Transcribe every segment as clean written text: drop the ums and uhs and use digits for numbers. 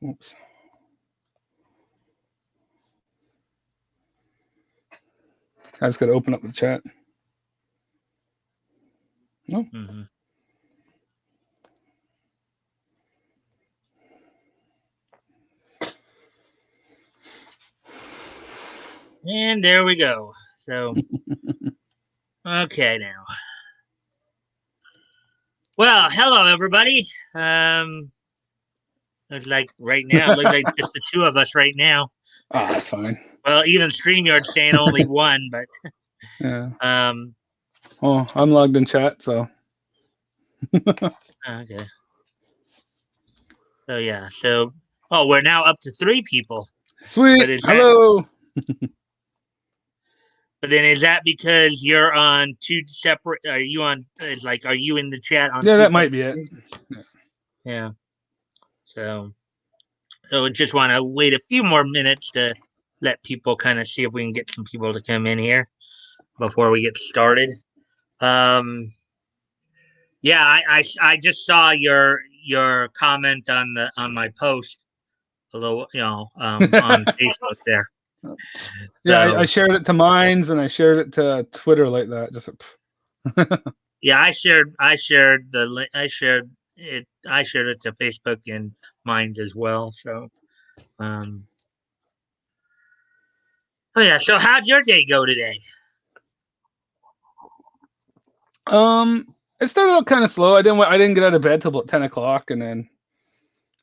Oops. I just got to open up the chat. No. Mm-hmm. And there we go. So, okay now. Well, hello everybody. Looks like right now, it looks like just the two of us right now. That's fine. Well, even StreamYard's saying only one, but yeah. Well, I'm logged in chat, so. Okay. So yeah, we're now up to 3 people. Sweet. Hello. But then is that because you're on 2 separate? Are you on? Are you in the chat on? Yeah, that might be it. Yeah. So we just want to wait a few more minutes to let people kind of see if we can get some people to come in here before we get started. Yeah, I just saw your comment on my post, a little, on Facebook there. Yeah, so, I shared it to Mines and I shared it to Twitter like that. Just. Yeah, I shared the link. I shared it to Facebook and Mines as well. So, oh yeah. So, how'd your day go today? It started out kind of slow. I didn't get out of bed till about 10 o'clock, and then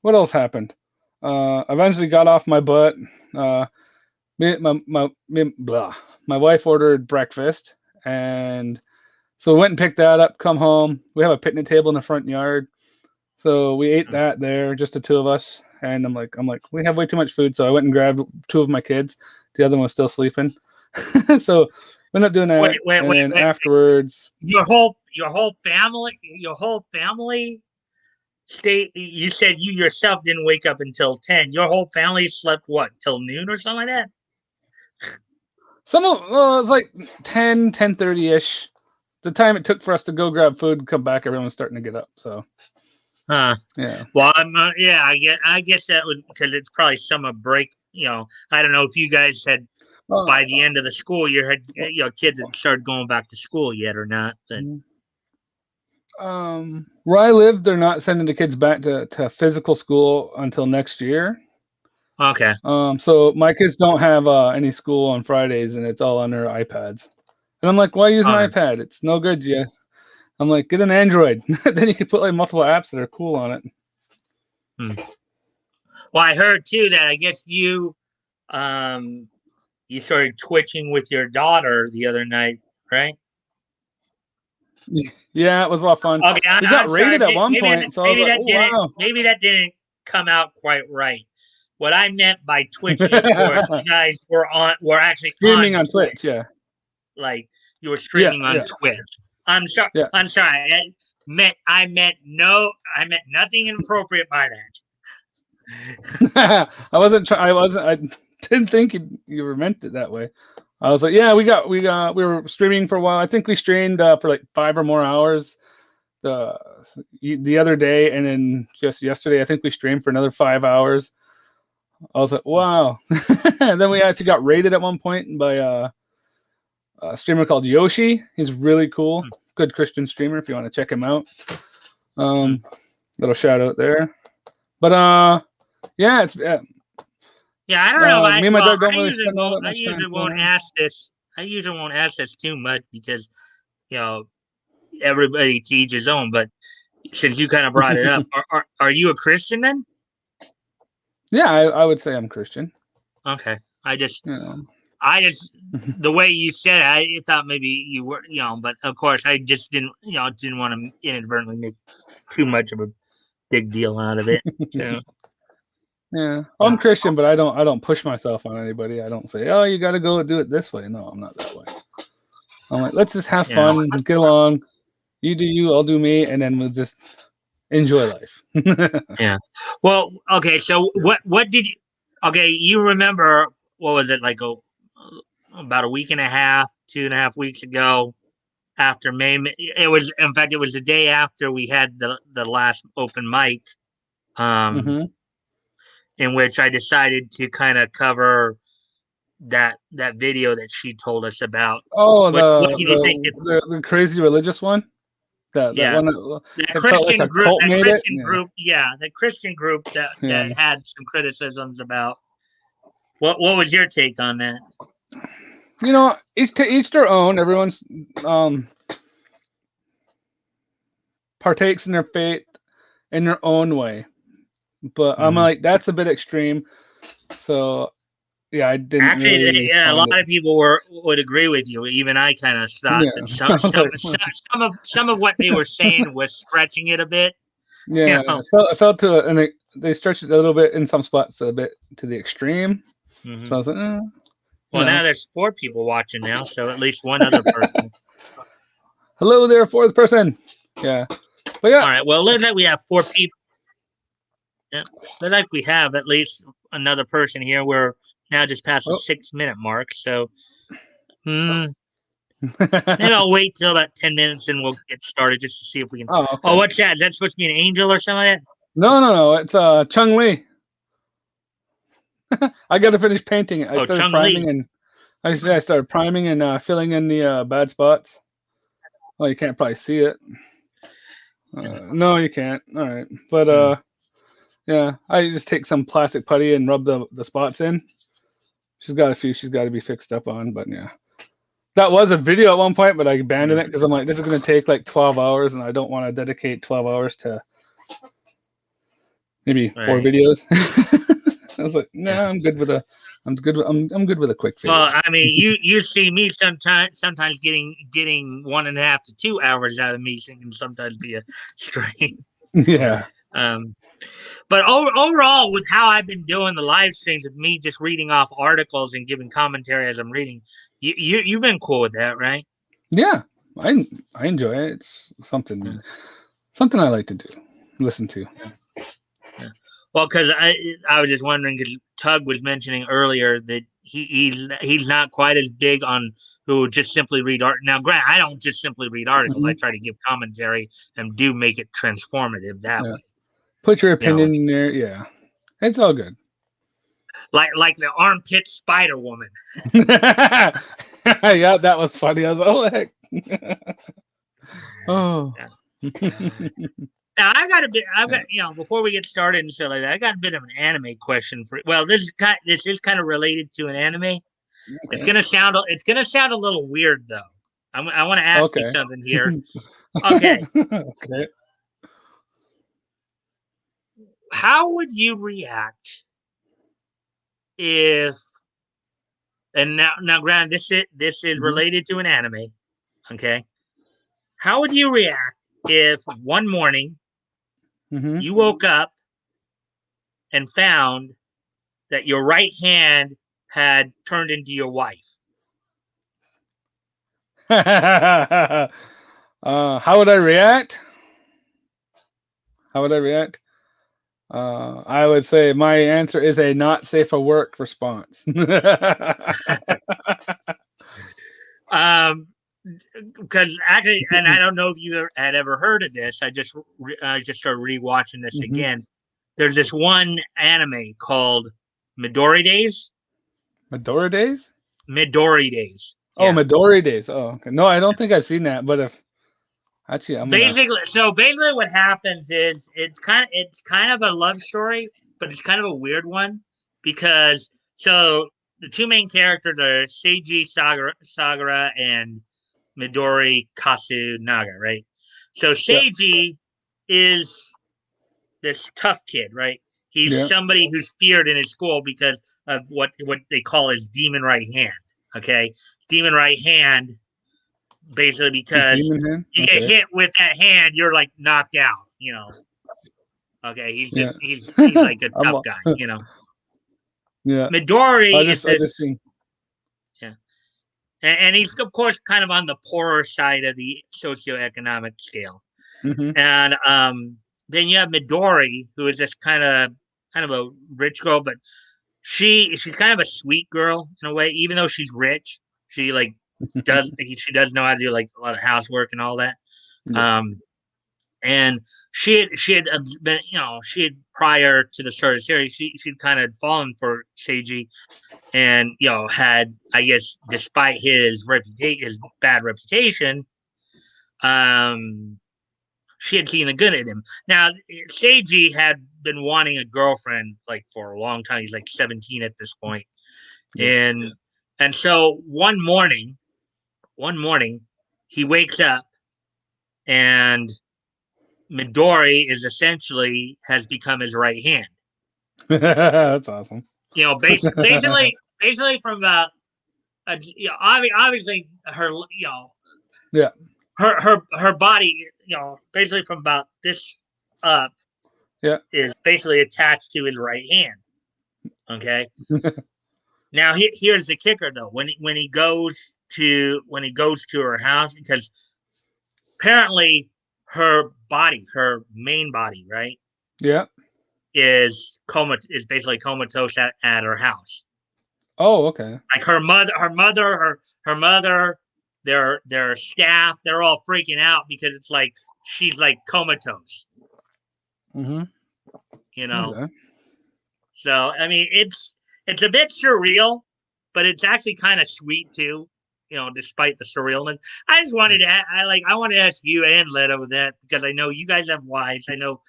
what else happened? Eventually got off my butt. My wife ordered breakfast, and so we went and picked that up. Come home. We have a picnic table in the front yard, so we ate that there, just the two of us. And I'm like, we have way too much food, so I went and grabbed 2 of my kids. The other one was still sleeping, so we ended up doing that. And then afterwards, your whole family stayed. You said you yourself didn't wake up until 10. Your whole family slept what, till noon or something like that? Some of it was like 10:30 ish. The time it took for us to go grab food and come back, everyone was starting to get up. So, yeah. Well, I guess that would, because it's probably summer break. I don't know if you guys had by the end of the school year had kids had started going back to school yet or not. But where I live, they're not sending the kids back to physical school until next year. Okay. So my kids don't have any school on Fridays, and it's all on their iPads. And I'm like, why use an iPad? It's no good yet. I'm like, get an Android. Then you can put like multiple apps that are cool on it. Well, I heard too that I guess you started twitching with your daughter the other night, right? Yeah, it was a lot of fun. Okay, we got raided at one point, so I was like, wow. Maybe that didn't come out quite right. What I meant by twitching was you guys were actually streaming on Twitch, yeah. Like you were streaming on Twitch. I'm sorry. Yeah. I'm sorry. I meant nothing inappropriate by that. I didn't think you were meant it that way. I was like, yeah, we were streaming for a while. I think we streamed for like 5 or more hours the other day, and then just yesterday, I think we streamed for another 5 hours. I was like, wow. And then we actually got raided at one point by a streamer called Yoshi. He's really cool, good Christian streamer. If you want to check him out, little shout out there. But yeah, it's yeah. I don't know. Me and my dog don't really spend all that much time. I usually won't ask this too much because everybody to each his own. But since you kind of brought it up, are you a Christian then? Yeah, I would say I'm Christian. Okay, I just the way you said it, I thought maybe you were, but of course I just didn't want to inadvertently make too much of a big deal out of it. So. Yeah, I'm Christian, but I don't push myself on anybody. I don't say, oh, you got to go do it this way. No, I'm not that way. I'm like, let's just have fun, get along. You do you, I'll do me, and then we'll just enjoy life. Yeah. Well, okay. So what did you? Okay, you remember what was it like about a week and a half, 2.5 weeks ago? After May, it was the day after we had the last open mic. in which I decided to kind of cover that video that she told us about. Oh, What did you think? the crazy religious one. That Yeah, one. that It felt like Christian a group, cult made it. Yeah. that Christian group Yeah. that had some criticisms about. What was your take on that? Each to each their own. Everyone's partakes in their faith in their own way. But I'm like, that's a bit extreme. So yeah, I didn't Actually, really yeah, a find lot it. of people would agree with you. Even I kind of thought Yeah, that I was like, some of what they were saying was stretching it a bit. You yeah, know. I felt to it, and they stretched it a little bit in some spots, a bit to the extreme. So I was like, Well, now there's 4 people watching now, so at least one other person. hello there, fourth person. Yeah, but yeah. All right. Well, it looks like we have 4 people. Yeah, looks like we have at least another person here. We're now just past the Oh. 6-minute mark, so maybe I'll wait till about 10 minutes and we'll get started just to see if we can. Oh, okay. Oh, what's that? Is that supposed to be an angel or something like that? No. It's Chung Lee. I got to finish painting it. I started Chung priming Lee. and I started priming and filling in the bad spots. Well, you can't probably see it. No, you can't. All right, but yeah, I just take some plastic putty and rub the spots in. She's got a few she's got to be fixed up on, but yeah. That was a video at one point, but I abandoned it because I'm like, this is going to take like 12 hours, and I don't want to dedicate 12 hours to maybe 4 videos. I was like, nah, I'm good with I'm good with a quick fade. Well, I mean, you see me sometimes getting 1.5 to 2 hours out of me, so it can sometimes be a strain. Yeah. But overall, with how I've been doing the live streams, with me just reading off articles and giving commentary as I'm reading, you've been cool with that, right? Yeah, I enjoy it. It's something I like to do, listen to. Yeah. Well, because I was just wondering, because Tug was mentioning earlier that he's not quite as big on who just simply read art. Now, Grant, I don't just simply read articles. I try to give commentary and do make it transformative that way. Put your opinion in there. Yeah, it's all good. Like the armpit Spider Woman. Yeah, that was funny. I was like, oh heck. Oh. Now I've got before we get started and stuff like that, I got a bit of an anime question for. Well, this is kind of related to an anime. Okay. It's gonna sound a little weird though. I want to ask you something here. Okay. Okay. How would you react if? And now, granted, this is related to an anime. Okay. How would you react if one morning you woke up and found that your right hand had turned into your wife? How would I react? How would I react? I would say my answer is a not safe for work response. Because actually, and I don't know if you had ever heard of this. I just started rewatching this again. There's this one anime called Midori Days. Midori Days? Midori Days. Yeah. Oh, Midori Days. Oh, okay. No, I don't think I've seen that. But if actually, basically what happens is it's kind of a love story, but it's kind of a weird one because the 2 main characters are Seiji Sagara and Midori Kasunaga, right? So Seiji is this tough kid, right? He's somebody who's feared in his school because of what they call his demon right hand. Okay, demon right hand, basically because you get hit with that hand, you're like knocked out. Okay, he's like a tough guy. Yeah. Midori I just seen. Yeah. And he's, of course, kind of on the poorer side of the socioeconomic scale. And then you have Midori, who is just kind of a rich girl, but she's kind of a sweet girl in a way. Even though she's rich, she does know how to do like a lot of housework and all that. And she had been, she had, prior to the start of the series, she'd kind of fallen for Seiji, and had, I guess, despite his reputation, his bad reputation, um she had seen the good in him. Now, Seiji had been wanting a girlfriend like for a long time. He's like 17 at this point. Yep. And so one morning he wakes up, and Midori is essentially has become his right hand. That's awesome. Basically from about, obviously her, Yeah. her body, basically from about this up Yeah. is basically attached to his right hand. Okay. Now here's the kicker though. When he goes to her house, because apparently her main body, right, Yeah. is basically comatose at her house. Oh, okay. Like her mother, their staff, they're all freaking out because it's like she's like comatose, Mm-hmm. you know. Okay. So I mean, it's a bit surreal, but it's actually kind of sweet too. Despite the surrealness, I just wanted to, I want to ask you and Leto that, because I know you guys have wives. I know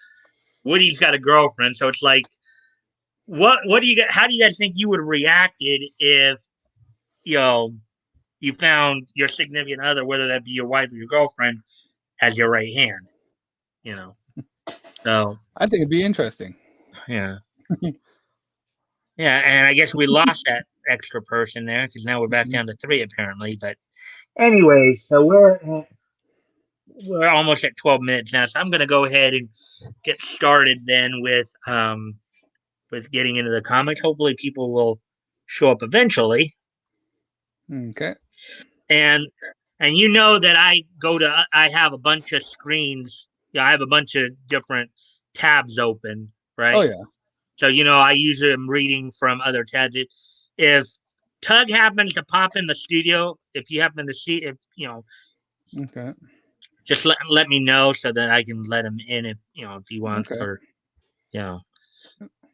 Woody's got a girlfriend, so it's like, what do you how do you guys think you would have reacted if you know you found your significant other, whether that be your wife or your girlfriend, as your right hand? You know, so I think it'd be interesting. yeah, yeah, and I guess we lost that extra person there because now we're back down to three apparently. But anyway, so we're almost at 12 minutes now, so I'm going to go ahead and get started then with getting into the comics. Hopefully, people will show up eventually. Okay. and and you know that I have a bunch of screens. Yeah, I have a bunch of different tabs open, Oh right? yeah. So I usually am reading from other tabs. If Tug happens to pop in the studio, if you happen to see, if Okay. just let me know so that I can let him in, if he wants, Okay. or you know,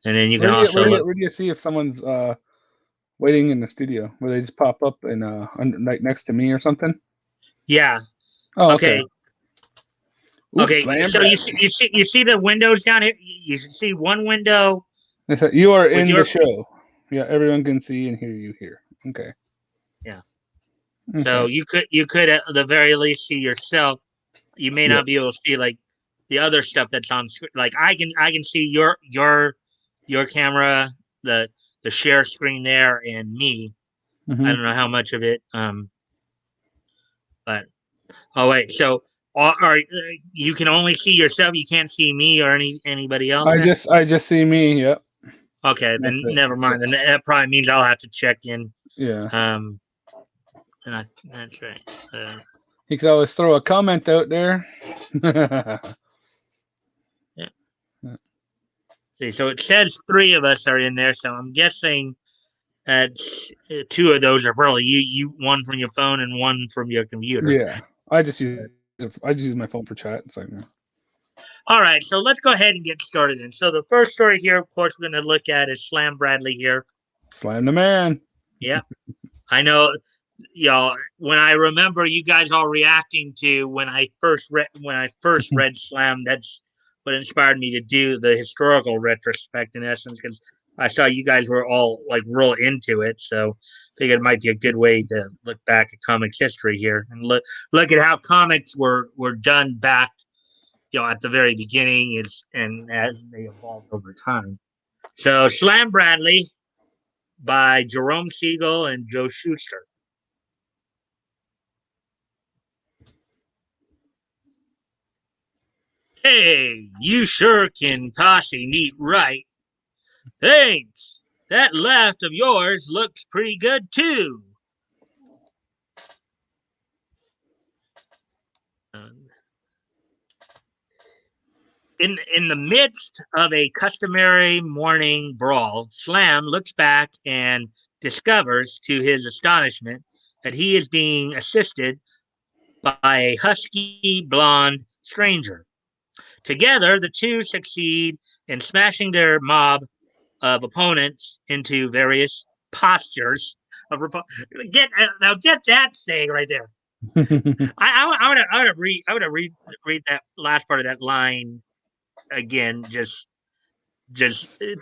and then you Where can do you where also do you look. where do you see if someone's waiting in the studio? Where they just pop up and like next to me or something? Yeah. Oh, okay. Okay. Oops, Okay. slam So you Bradley. see, the windows down here. You see one window They said you are with in the your. show. Yeah, everyone can see and hear you here. Okay. Yeah. So Okay. you could at the very least see yourself. You may Yeah. not be able to see like the other stuff that's on screen. Like I can see your camera, the share screen there, and me. I Hmm. don't know how much of it. But oh wait, so are you can only see yourself? You can't see me or anybody else I there. just I just see me. Yep. Okay, That's then it. never So mind. Then that probably means I'll have to check in. yeah, Um, that's right. you could always throw a comment out there. Yeah. See, so it says three of us are in there, so I'm guessing that two of those are probably you, one from your phone and one from your computer. Yeah. I just use my phone for chat. It's like All right, so let's go ahead and get started. And so the first story here, of course, we're going to look at is Slam Bradley here. slam the man. Yeah, I know. When I remember you guys all reacting to when I first read Slam, that's what inspired me to do the historical retrospect in essence, because I saw you guys were all like real into it. So I figured it might be a good way to look back at comics history here and look at how comics were done back, at the very beginning, is and as they evolved over time. So Slam Bradley by Jerome Siegel and Joe Shuster. Hey, you sure can toss a meat right. Thanks. That left of yours looks pretty good too. In the midst of a customary morning brawl, Slam looks back and discovers, to his astonishment, that he is being assisted by a husky blonde stranger. Together, the two succeed in smashing their mob of opponents into various postures of get that saying right there. I would read that last part of that line again. Just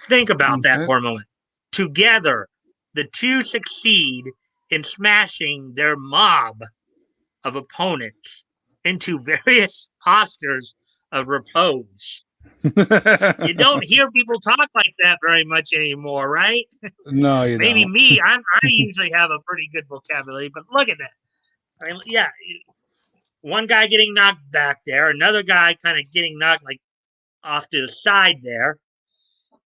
think about that Okay. for a moment. Together, the two succeed in smashing their mob of opponents into various postures of repose. You don't hear people talk like that very much anymore, right? No, you Maybe don't. me. I usually have a pretty good vocabulary, but look at that. I mean, yeah, one guy getting knocked back there, another guy kind of getting knocked like off to the side there.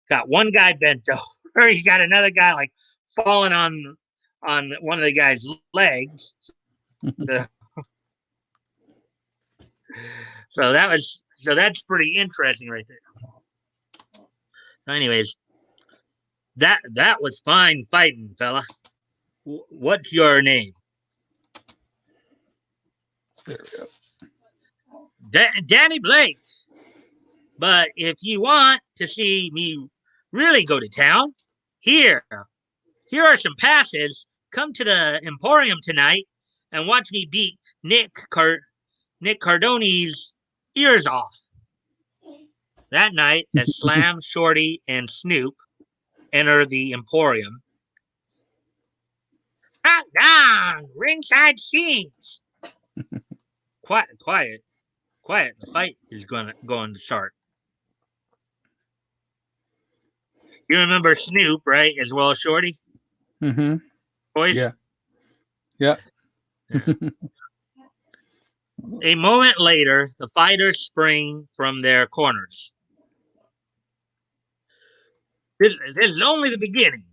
Got one guy bent over. You got another guy like falling on one of the guy's legs. So that's pretty interesting right there. So anyways, that was fine fighting, fella. What's your name? There we go. Danny Blake. But if you want to see me really go to town, here are some passes. Come to the Emporium tonight and watch me beat Nick Cardone's ears off. That night, as Slam, Shorty, and Snoop enter the Emporium. Hot dog! Ringside seats! Quiet. The fight is going to start. You remember Snoop, right? As well as Shorty? Mm-hmm. Boys? Yeah. Yeah. A moment later, the fighters spring from their corners. This is only the beginning.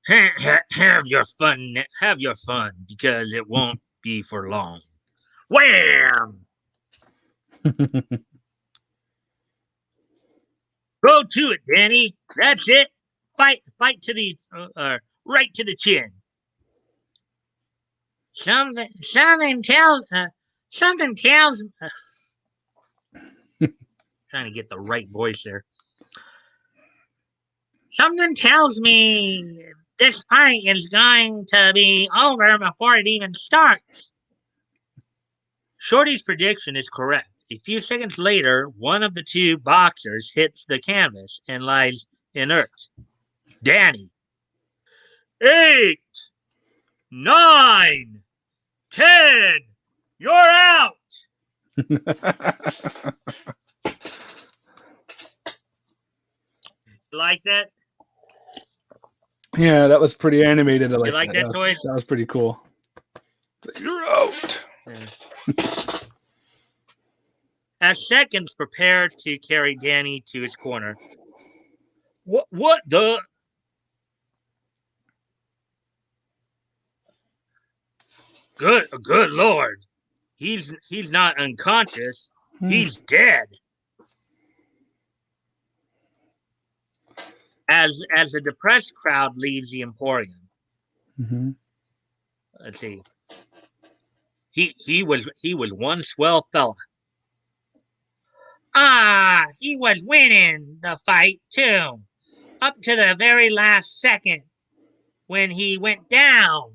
Have your fun, because it won't be for long. Wham! Go to it, Danny. That's it. Fight to the right to the chin. Something tells trying to get the right voice there. Something tells me this fight is going to be over before it even starts. Shorty's prediction is correct. A few seconds later, one of the two boxers hits the canvas and lies inert. Danny. 8, 9, 10. You're out. You like that? Yeah, that was pretty animated. I You like that, Toys? That was pretty cool. You're out. Yeah. As seconds prepare to carry Danny to his corner. What the? Good Lord. He's not unconscious. He's dead. As the depressed crowd leaves the Emporium. Mm-hmm. Let's see. He was one swell fella. He was winning the fight too, up to the very last second when he went down.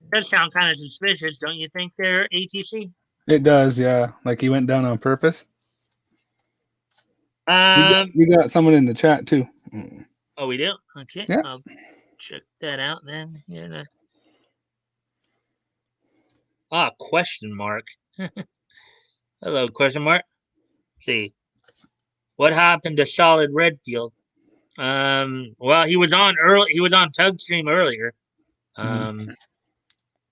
It does sound kind of suspicious, don't you think, there, ATC? It does, yeah. Like he went down on purpose. We got someone in the chat too. Oh, we do? Okay, Yeah. I'll check that out then. Here. Question mark. Hello, question mark. Let's see. What happened to Solid Redfield? Well, he was on Tugstream earlier. And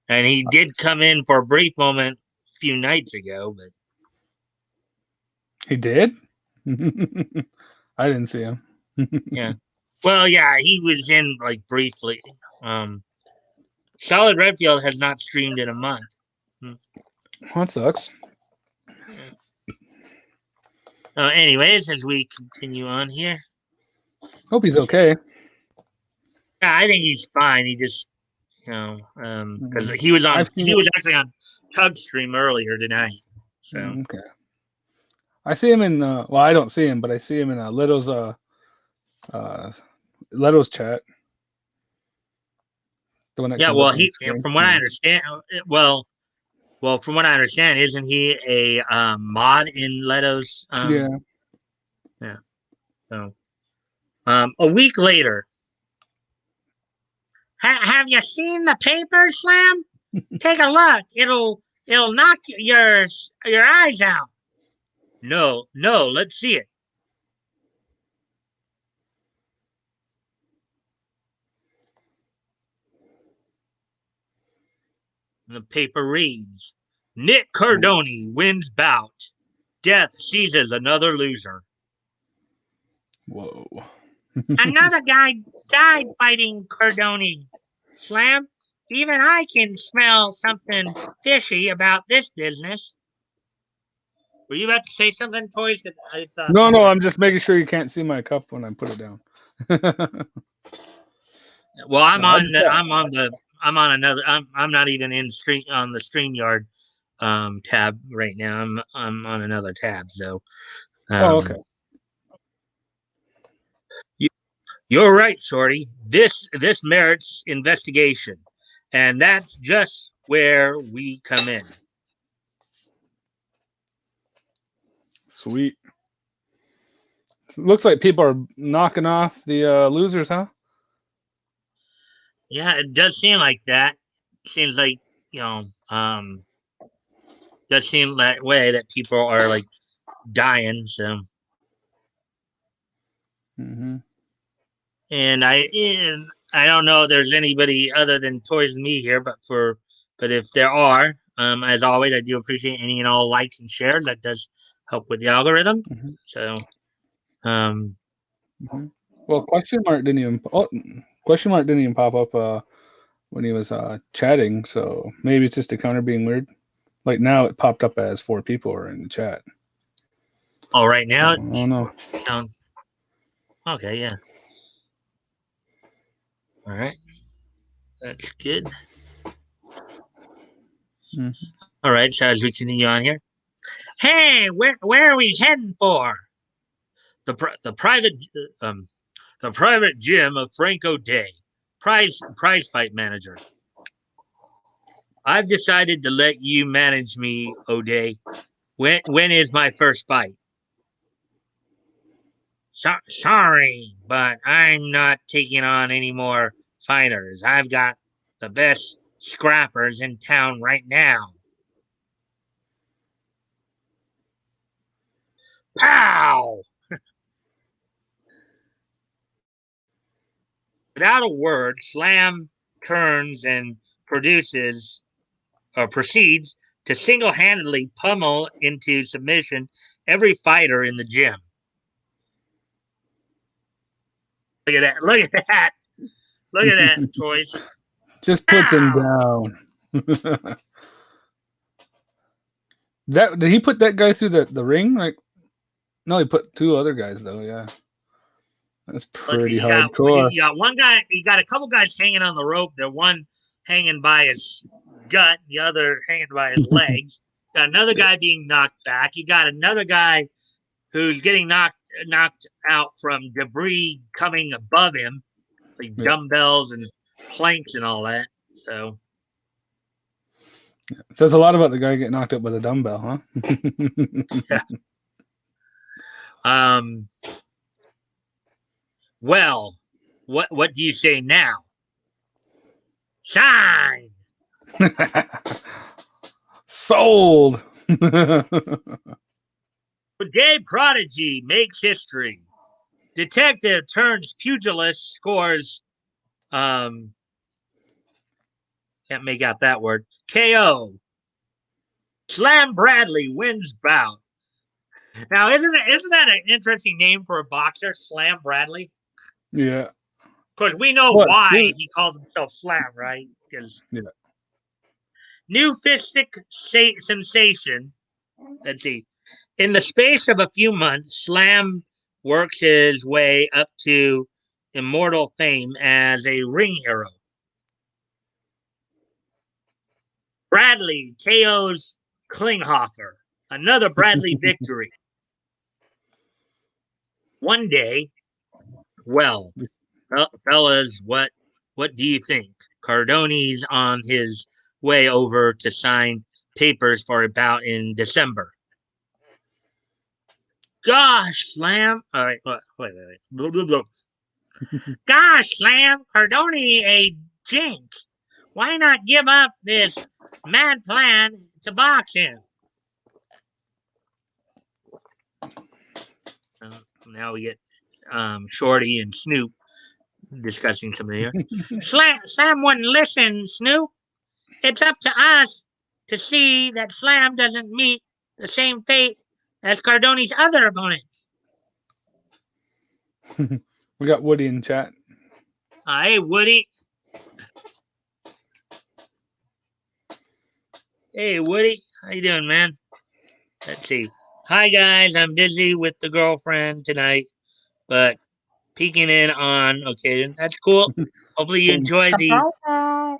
he did come in for a brief moment a few nights ago, but he did? I didn't see him. Yeah. Well, yeah, he was in like briefly. Solid Redfield has not streamed in a month. That sucks. Anyways, as we continue on here. Hope he's okay. Yeah, I think he's fine. because he was actually on Tug Stream earlier tonight. So Okay. I see him in well, I don't see him, but I see him in Leto's chat. The one that yeah, comes up well, on the he screen. from what I understand, well, from what I understand, isn't he a mod in Leto's? Yeah. Yeah. So, a week later, have you seen the paper, Slam? Take a look. It'll knock your eyes out. No, let's see it. And the paper reads, Nick Cardoni wins bout. Death seizes another loser. Whoa. Another guy died fighting Cardoni. Slam, even I can smell something fishy about this business. Were you about to say something, Toys? I thought. No, I'm just making sure you can't see my cup when I put it down. Well, I'm on another. I'm not even in stream on the StreamYard tab right now. I'm on another tab. So, okay. You're right, Shorty. This merits investigation, and that's just where we come in. Sweet. Looks like people are knocking off the losers, huh? Yeah, it does seem like that. Seems like does seem that way that people are like dying. So, and I don't know if there's anybody other than Toys and me here, but if there are, as always, I do appreciate any and all likes and shares. That does help with the algorithm. So, well, question mark didn't even pop up when he was chatting. So maybe it's just a counter being weird. Like now, it popped up as 4 people are in the chat. Oh, right now, so, I don't know. Sounds okay. Yeah. All right. That's good. All right. So as we continue on here, hey, where are we heading for? The private the private gym of Franco Day, prize fight manager. I've decided to let you manage me, O'Day. When is my first fight? Sorry, but I'm not taking on any more fighters. I've got the best scrappers in town right now. Pow! Without a word, Slam turns and proceeds to single-handedly pummel into submission every fighter in the gym. Look at that! Look at that! Look at that, Toys. Just puts him down. That did he put that guy through the ring? Like, no, he put 2 other guys though. Yeah, that's pretty hardcore. You got one guy. You got a couple guys hanging on the rope. The one hanging by his gut, the other hanging by his legs. Got another guy being knocked back. You got another guy who's getting knocked out from debris coming above him, like dumbbells and planks and all that. So it says a lot about the guy getting knocked up with a dumbbell, huh? yeah. Well, what do you say now? Shine. Sold. Gay prodigy makes history. Detective turns pugilist, scores can't make out that word. KO. Slam Bradley wins bout. Now, isn't that an interesting name for a boxer, Slam Bradley? Yeah. Of course, we know why he calls himself Slam, right? Because new fistic sensation. Let's see. In the space of a few months, Slam works his way up to immortal fame as a ring hero. Bradley KO's Klinghoffer. Another Bradley victory. One day, well, fellas, what do you think? Cardone's on his way over to sign papers for a bout in December. Gosh, Slam. All right, wait. Blah, blah, blah. Gosh, Slam, Cardone a jinx. Why not give up this mad plan to box him? Now we get Shorty and Snoop discussing something here. Slam wouldn't listen, Snoop. It's up to us to see that Slam doesn't meet the same fate as Cardone's other opponents. We got Woody in chat. Hey, Woody. Hey, Woody. How you doing, man? Let's see. Hi, guys. I'm busy with the girlfriend tonight, but peeking in on occasion. That's cool. Hopefully you enjoy the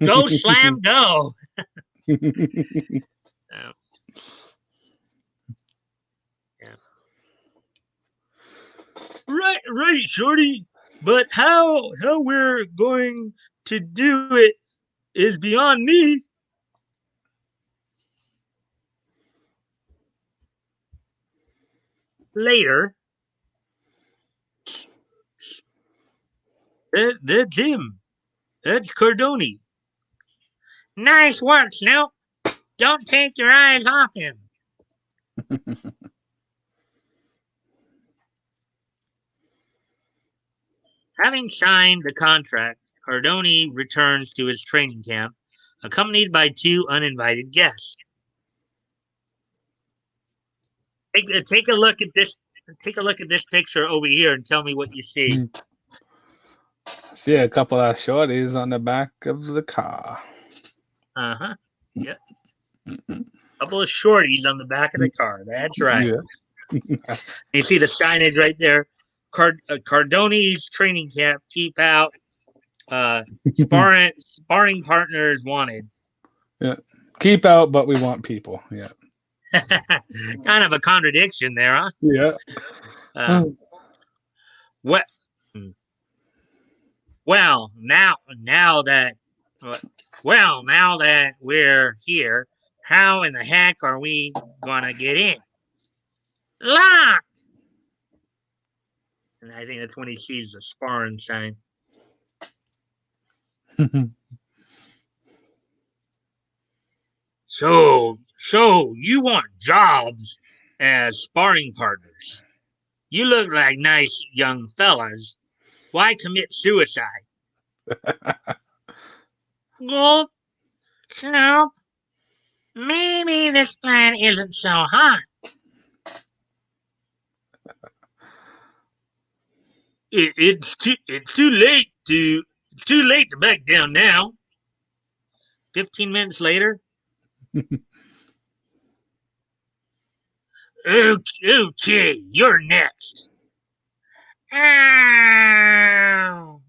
Go Slam Go. Yeah. Right, Shorty. But how we're going to do it is beyond me. Later. That's him. That's Cardone. Nice work, Snoop. Don't take your eyes off him. Having signed the contract, Cardone returns to his training camp, accompanied by two uninvited guests. Take a look at this. Take a look at this picture over here and tell me what you see. See a couple of shorties on the back of the car. Uh-huh. Yeah. Couple of shorties on the back of the car. That's right. Yeah. You see the signage right there. Cardone's training camp. Keep out. Sparring partners wanted. Yeah. Keep out, but we want people. Yeah. Kind of a contradiction there, huh? Yeah. What? Well, now that we're here, how in the heck are we gonna get in? Locked. And I think that's when he sees the sparring sign. So you want jobs as sparring partners? You look like nice young fellas. Why commit suicide? Well, Snoop, maybe this plan isn't so hot. It's too late to back down now. 15 minutes later. Okay, you're next. Oh,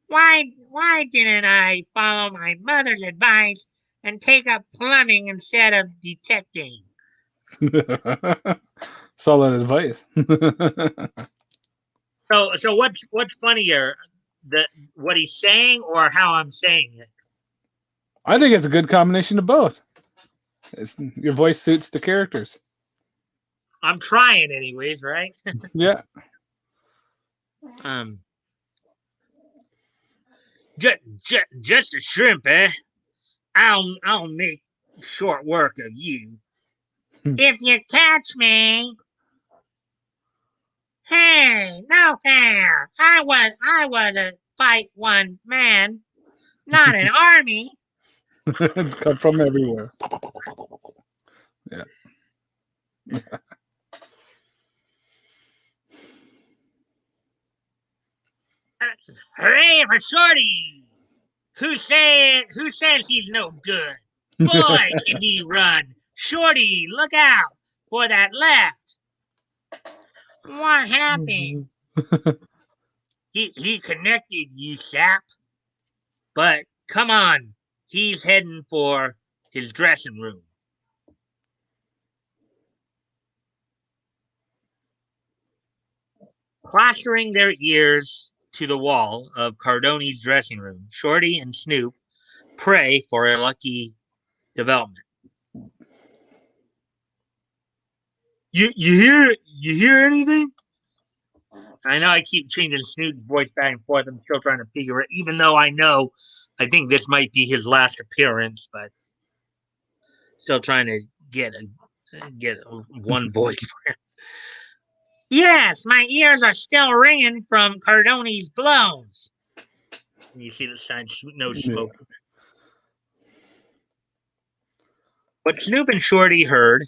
why didn't I follow my mother's advice and take up plumbing instead of detecting? Solid advice. So what's funnier, what he's saying or how I'm saying it? I think it's a good combination of both. Your voice suits the characters. I'm trying anyways, right? Yeah. Just a shrimp, eh? I'll make short work of you. If you catch me. Hey, no fair. I was a fight one man, not an army. It's come from everywhere. Yeah. Hooray for Shorty! Who says he's no good? Boy, can he run! Shorty, look out for that left. What happened? He connected, you sap. But come on, he's heading for his dressing room. Plastering their ears to the wall of Cardone's dressing room, Shorty and Snoop pray for a lucky development. You hear anything? I know I keep changing Snoop's voice back and forth. I'm still trying to figure it, even though I think this might be his last appearance, but still trying to get one voice for him. Yes, my ears are still ringing from Cardone's blows. You see the sign, no smoke. Yeah. What Snoop and Shorty heard.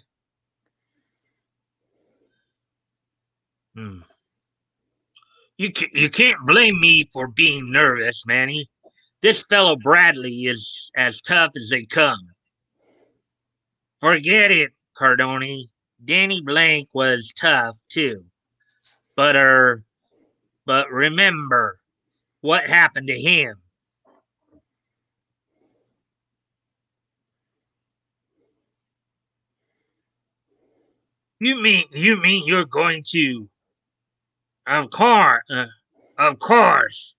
You can't blame me for being nervous, Manny. This fellow Bradley is as tough as they come. Forget it, Cardone. Danny Blank was tough too. But remember what happened to him. You mean you're going to? Of course.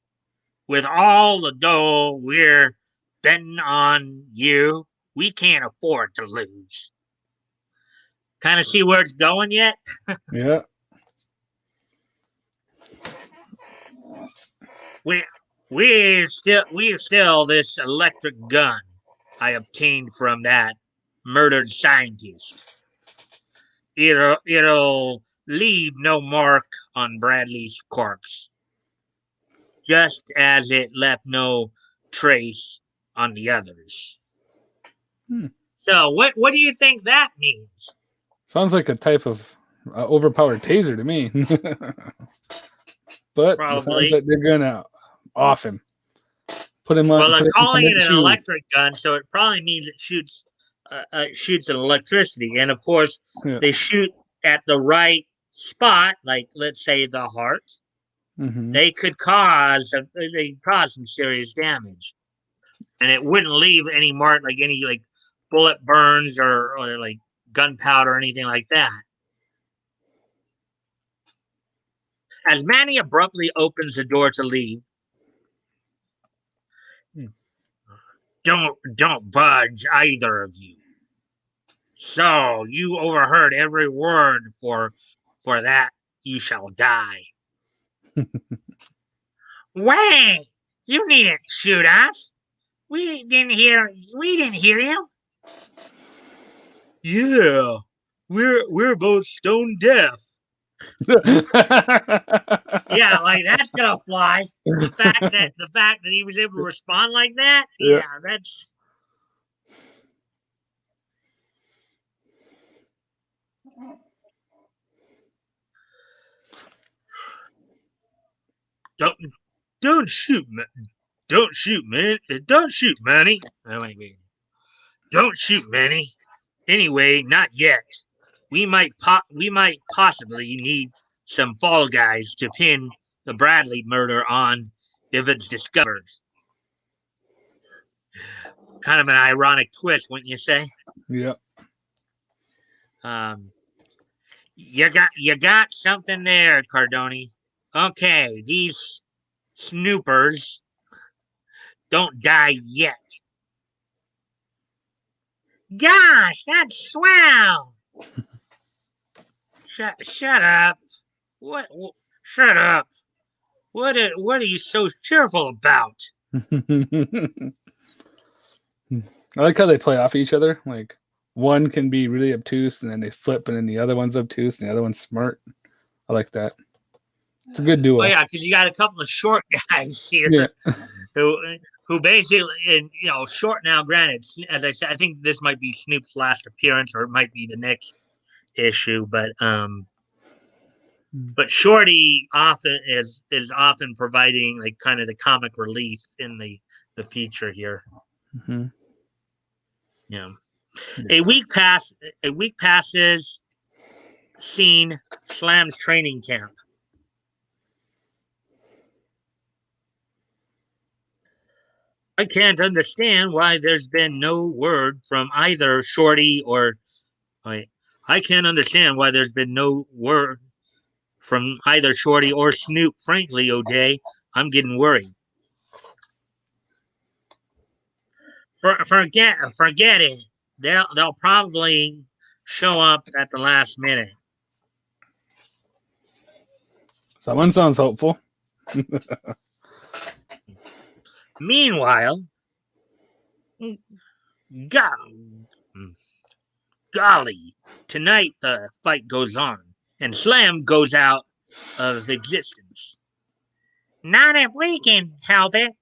With all the dough we're betting on you, we can't afford to lose. Kind of see where it's going yet? Yeah. We're still this electric gun I obtained from that murdered scientist. It'll leave no mark on Bradley's corpse, just as it left no trace on the others. So what do you think that means? Sounds like a type of overpowered taser to me. But Probably. That they're gonna off him. Put him on. Well, they're calling it an shoes. electric gun, so it probably means it shoots an electricity, and of course they shoot at the right spot, like let's say the heart. Mm-hmm. They could cause some serious damage, and it wouldn't leave any mark, like any like bullet burns or like gunpowder or anything like that. As Manny abruptly opens the door to leave, don't budge, either of you. So you overheard every word. For that you shall die. Wait, you needn't shoot us. We didn't hear you. Yeah, we're both stone deaf. Yeah, like that's gonna fly. The fact that he was able to respond like that, yeah that's. Don't shoot, man. Don't shoot, man. Don't shoot, Manny. Don't shoot, Manny. Anyway, not yet. We might possibly need some fall guys to pin the Bradley murder on if it's discovered. Kind of an ironic twist, wouldn't you say? Yeah. You got something there, Cardone. Okay, these snoopers don't die yet. Gosh, that's swell. Shut up. What? Shut up. What are you so cheerful about? I like how they play off each other. Like one can be really obtuse, and then they flip, and then the other one's obtuse, and the other one's smart. I like that. It's a good duo. Oh yeah, because you got a couple of short guys here who basically, and short now. Granted, as I said, I think this might be Snoop's last appearance, or it might be the next issue, but Shorty often is often providing like kind of the comic relief in the feature here. Mm-hmm. Yeah. A week passes. Scene Slam's training camp. I can't understand why there's been no word from either Shorty or. I, I can't understand why there's been no word from either Shorty or Snoop. Frankly, O'Day, I'm getting worried. Forget it. They'll probably show up at the last minute. Someone sounds hopeful. Meanwhile, go- golly, tonight the fight goes on, and Slam goes out of existence. Not if we can help it.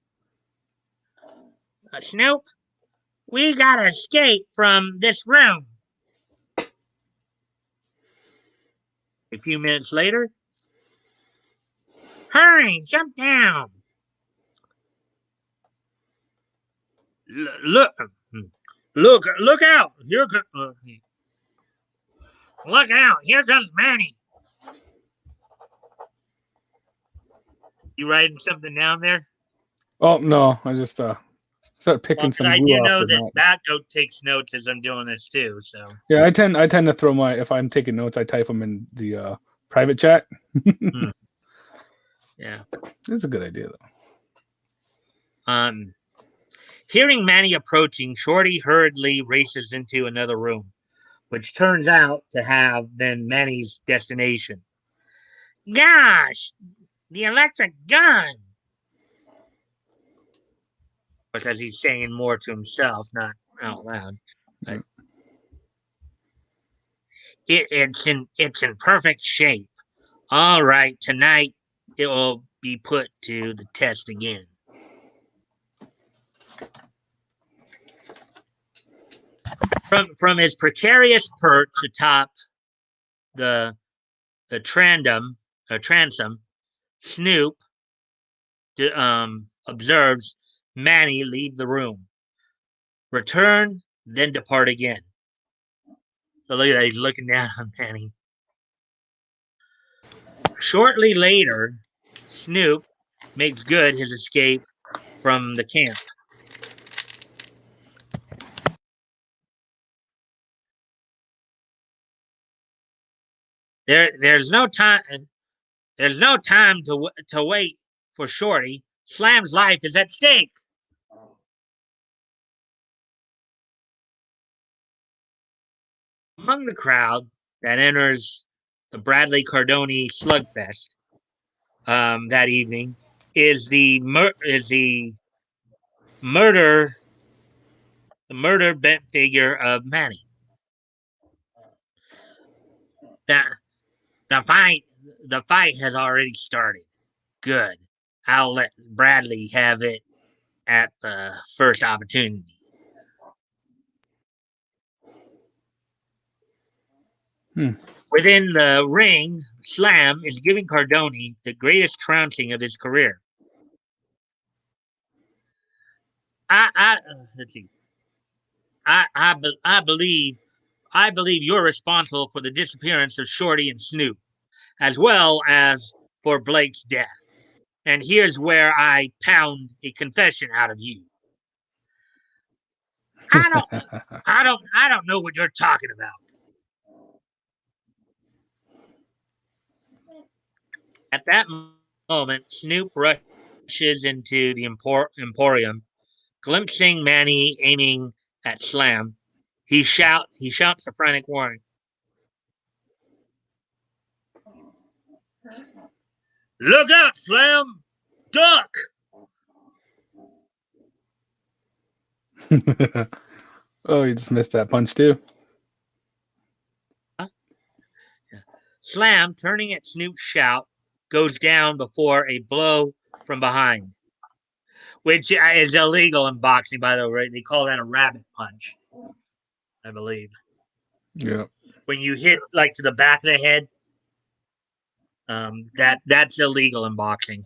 Snoop, we gotta escape from this room. A few minutes later, hurry, jump down. Look, look out! Look out! Here comes Manny. You writing something down there? Oh no, I just started Well, picking because some I glue do off know the that map. Batgoat takes notes as I'm doing this too. So Yeah, I tend to throw my if I'm taking notes, I type them in the private chat. hmm, yeah. It's a good idea though. Um, Hearing Manny approaching, Shorty hurriedly races into another room, which turns out to have been Manny's destination. Gosh, the electric gun! Because he's saying more to himself, not out loud. But it's in perfect shape. All right, tonight it will be put to the test again. From his precarious perch atop the the transom, Snoop observes Manny leave the room, return, then depart again. So look at that, he's looking down on Manny. Shortly later, Snoop makes good his escape from the camp. There's no time. There's no time to wait for Shorty. Slam's life is at stake. Among the crowd that enters the Bradley Cardoni slugfest that evening is the murder the murder bent figure of Manny. The the fight has already started. Good. I'll let Bradley have it at the first opportunity. Hmm. Within the ring, Slam is giving Cardoni the greatest trouncing of his career. I let's see. I believe you're responsible for the disappearance of Shorty and Snoop, as well as for Blake's death. And here's where I pound a confession out of you. I don't I don't know what you're talking about. At that moment, Snoop rushes into the Emporium, glimpsing Manny aiming at Slam. He shouts a frantic warning. Look out, Slam! Duck! Oh, you just missed that punch too. Slam, turning at Snoop's shout, goes down before a blow from behind, which is illegal in boxing, by the way. They call that a rabbit punch, I believe. Yeah. When you hit like to the back of the head, that's illegal in boxing.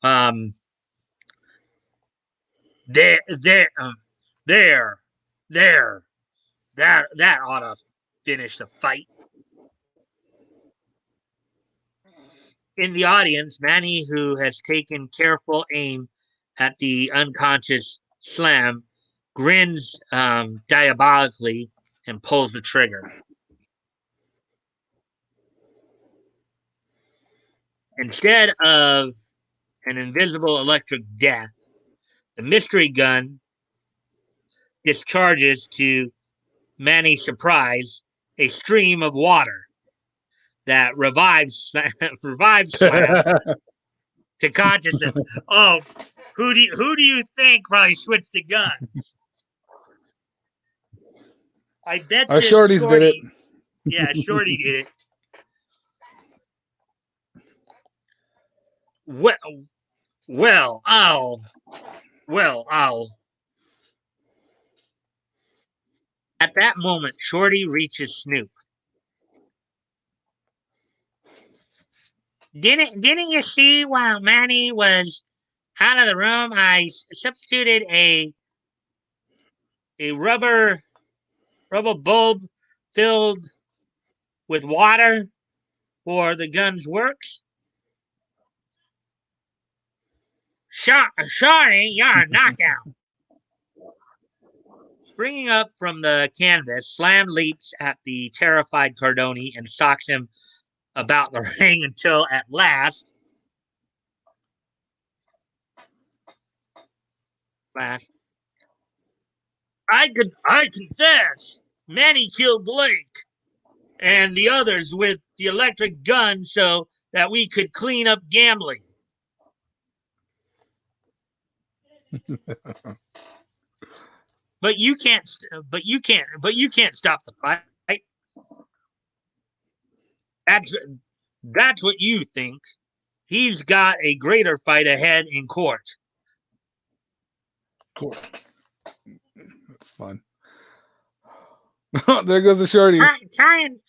Um, there, there, there, there. That ought to finish the fight. In the audience, Manny, who has taken careful aim, at the unconscious Slam, grins diabolically, and pulls the trigger. Instead of an invisible electric death, the mystery gun discharges to Manny's surprise a stream of water that revives Slam to consciousness. Oh, who do you think probably switched the guns? I bet Our you shorties did it. Yeah, Shorty did it. Well, well, I'll. At that moment, Shorty reaches Snoop. Didn't you see while Manny was out of the room, I substituted a rubber bulb filled with water for the gun's works? Sorry, you're a knockout. Springing up from the canvas, Slam leaps at the terrified Cardoni and socks him about the ring until at last, I confess, Manny killed Blake and the others with the electric gun so that we could clean up gambling. But you can't stop the fight. That's what you think. He's got a greater fight ahead in court. Cool. That's fun. There goes the shorties. Trying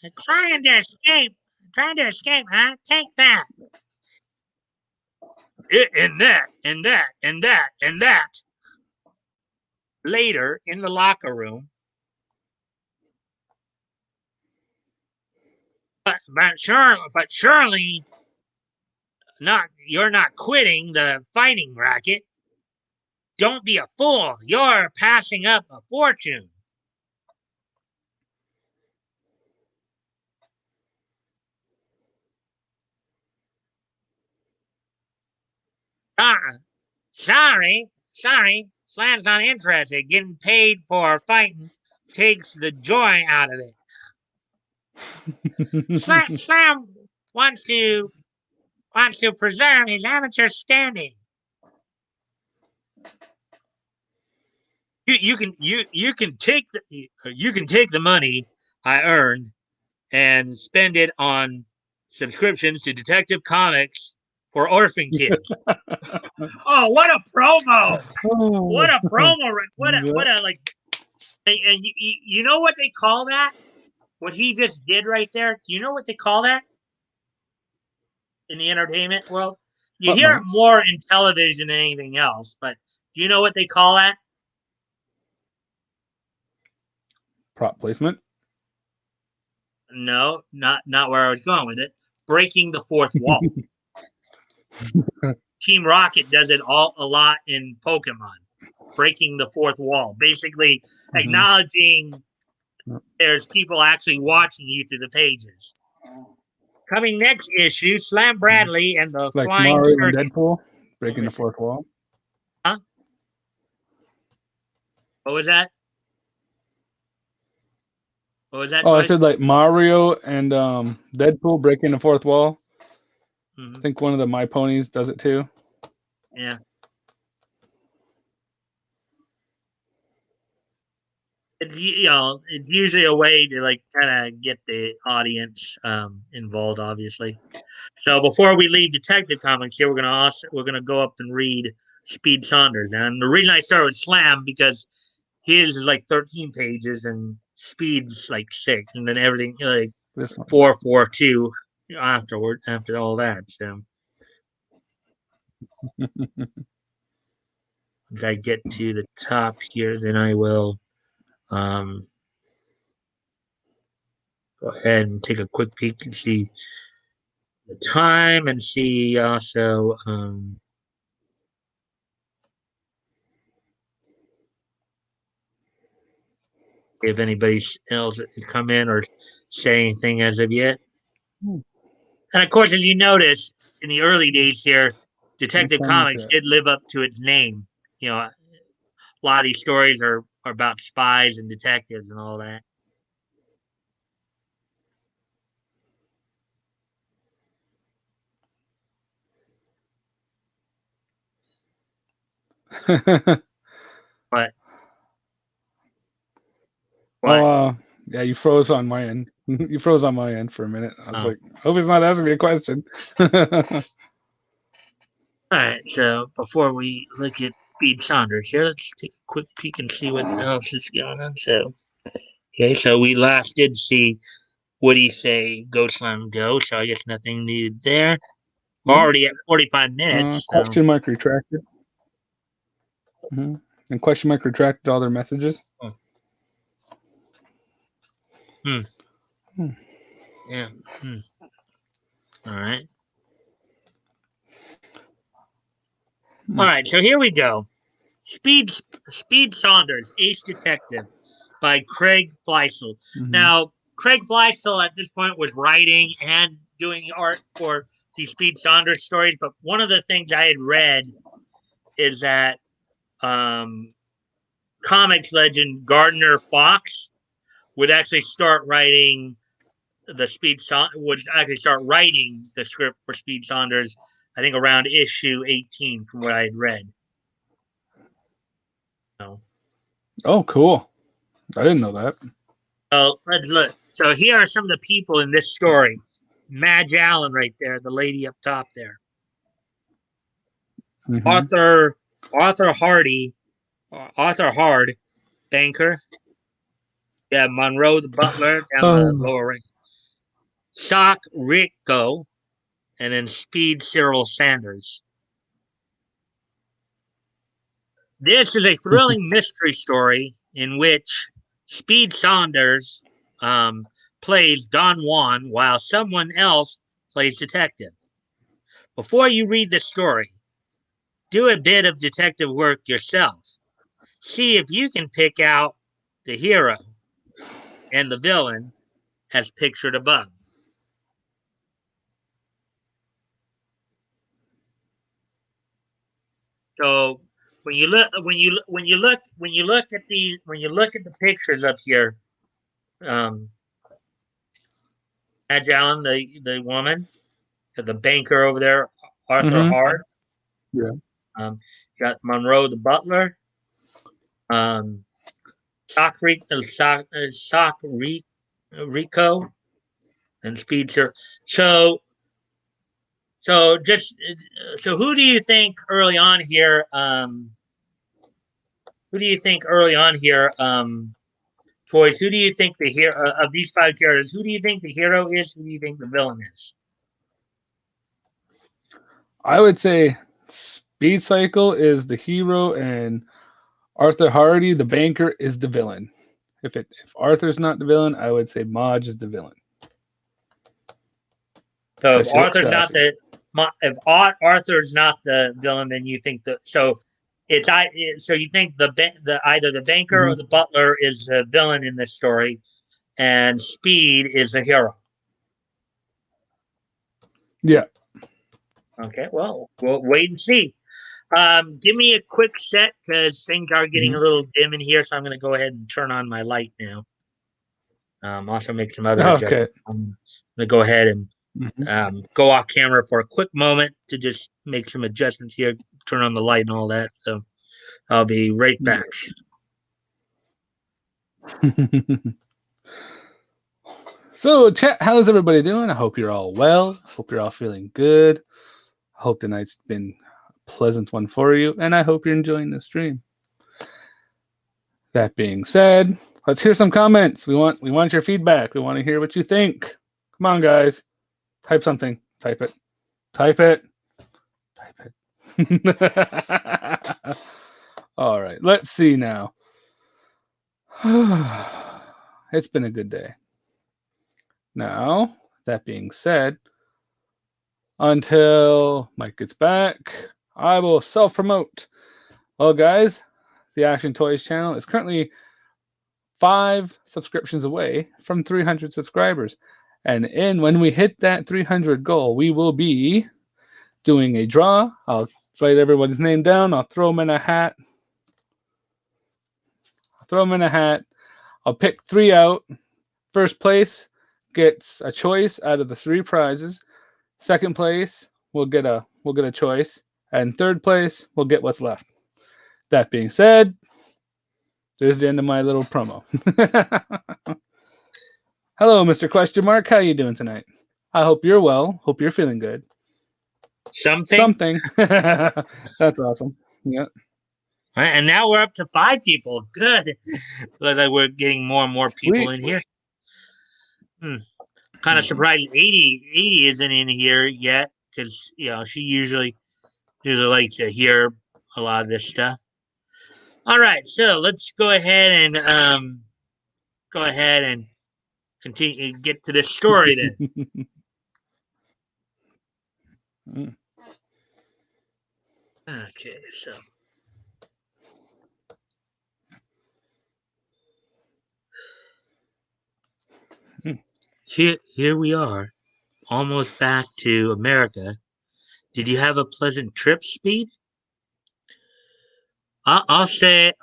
to escape. Trying to escape, huh? Take that. And that. Later, in the locker room, but surely not. You're not quitting the fighting racket. Don't be a fool. You're passing up a fortune. Sorry. Slam's not interested. Getting paid for fighting takes the joy out of it. Slam wants to preserve his amateur standing. You can take the money I earned and spend it on subscriptions to Detective Comics for orphan kids. Oh, what a promo! What a promo! What a like! And you know what they call that? What he just did right there? Do you know what they call that in the entertainment world? You hear it more in television than anything else, but do you know what they call that? Prop placement? No, not where I was going with it. Breaking the fourth wall. Team Rocket does it a lot in Pokemon. Breaking the fourth wall. Basically acknowledging there's people actually watching you through the pages. Coming next issue, Slam Bradley and the like Flying Mario Circus. And Deadpool breaking the fourth wall. Huh? What was that? Oh, I said like Mario and Deadpool breaking the fourth wall. I think one of the My Ponies does it too. Yeah. It's usually a way to like kind of get the audience involved, obviously. So before we leave Detective Comics here, we're gonna go up and read Speed Saunders. And the reason I started with Slam because his is like 13 pages and Speed's like 6, and then everything like 4, 4, 2 after all that. So as I get to the top here, then I will go ahead and take a quick peek and see the time and see also if anybody else has come in or say anything as of yet. Hmm. And of course, as you notice, in the early days here, Detective Look on the Comics chat. did live up to its name. You know, a lot of these stories are about spies and detectives and all that. But Yeah, you froze on my end. You froze on my end for a minute. I was like, hope he's not asking me a question. All right, so before we look at Speed Saunders here, let's take a quick peek and see what else is going on. So, okay, so we last did see Woody say "Go Slam Go," so I guess nothing new there. Yeah. Already at 45 minutes. So. Question mark retracted. And question mark retracted all their messages. Hmm. Hmm. Yeah. All right. All right. So here we go. Speed Saunders, Ace Detective, by Craig Fleisel. Now, Craig Fleisel at this point was writing and doing art for the Speed Saunders stories. But one of the things I had read is that comics legend Gardner Fox would actually start writing would actually start writing the script for Speed Saunders. I think around issue 18, from what I had read. So. Oh, cool! I didn't know that. So let's look. So here are some of the people in this story. Madge Allen, right there, the lady up top there. Arthur Hardy, Arthur Hard, banker. Yeah, Monroe the butler down the lower right. Sock Rico, and then Speed Cyril Sanders. This is a thrilling mystery story in which Speed Saunders plays Don Juan while someone else plays detective. Before you read the story, do a bit of detective work yourself. See if you can pick out the hero and the villain as pictured above. So when you look at the pictures up here, Madge Allen, the woman, the banker over there, Arthur Hard. Yeah. Got Monroe the butler, Sock Rico, and Speed Sir. So who do you think early on here? Who do you think early on here? Toys. Who do you think the hero of these five characters? Who do you think the hero is? Who do you think the villain is? I would say Speed Cycle is the hero and Arthur Hardy, the banker, is the villain. If Arthur's not the villain, I would say Modge is the villain. So if Arthur's not the villain, then you think that so you think either the banker or the butler is the villain in this story, and Speed is the hero. Yeah. Okay, well, we'll wait and see. Give me a quick set because things are getting a little dim in here, so I'm going to go ahead and turn on my light now. Also make some other adjustments. I'm going to go ahead and go off camera for a quick moment to just make some adjustments here, turn on the light and all that. So I'll be right back. So, chat, how's everybody doing? I hope you're all well. Hope you're all feeling good. I hope tonight's been a pleasant one for you, and I hope you're enjoying the stream. That being said, let's hear some comments. We want your feedback. We want to hear what you think. Come on, guys. Type something. Type it. Type it. Type it. All right. Let's see now. It's been a good day. Now, that being said, until Mike gets back, I will self-promote. Well, guys, the Action Toys channel is currently 5 subscriptions away from 300 subscribers. And when we hit that 300 goal, we will be doing a draw. I'll write everybody's name down. I'll throw them in a hat. I'll pick 3 out. First place gets a choice out of the 3 prizes. Second place will get a choice, and third place will get what's left. That being said, there's the end of my little promo. Hello, Mr. Question Mark. How you doing tonight? I hope you're well. Hope you're feeling good. Something. That's awesome. Yeah. And now we're up to 5 people. Good. Looks like we're getting more and more people in here. Kind of surprised 80 isn't in here yet, because she usually likes to hear a lot of this stuff. All right, so let's go ahead and continue get to this story then. Okay, so here we are, almost back to America. Did you have a pleasant trip, Speed? I'll say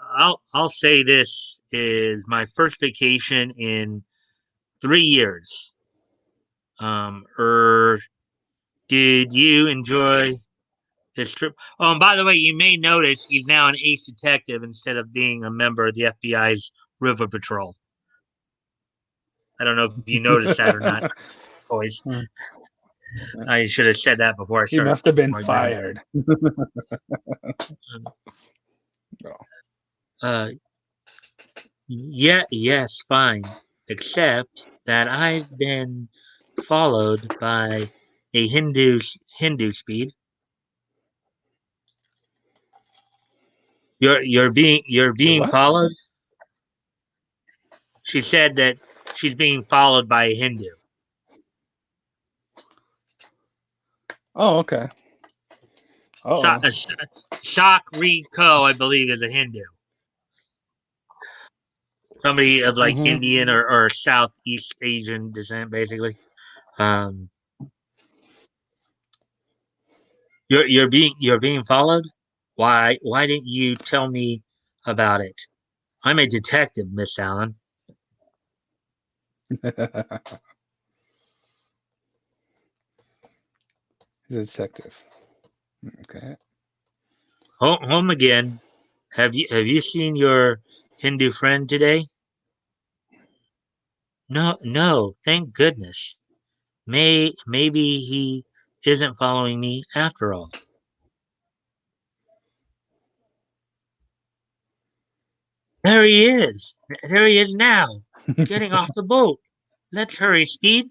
this is my first vacation in 3 years. Did you enjoy this trip? Oh, and by the way, you may notice he's now an ace detective instead of being a member of the FBI's River Patrol. I don't know if you noticed that or not, boys. I should have said that before I started. He must have been fired. Yes, fine. Except that I've been followed by a Hindu Speed. You're being followed. She said that she's being followed by a Hindu. Oh, okay. Sak Rico, I believe, is a Hindu. Somebody of like Indian or Southeast Asian descent, basically. You're being followed. Why didn't you tell me about it? I'm a detective, Miss Allen. He's a detective. Okay. Home again. Have you seen your Hindu friend today? No. Thank goodness. Maybe he isn't following me after all. There he is. There he is now, getting off the boat. Let's hurry, Speed.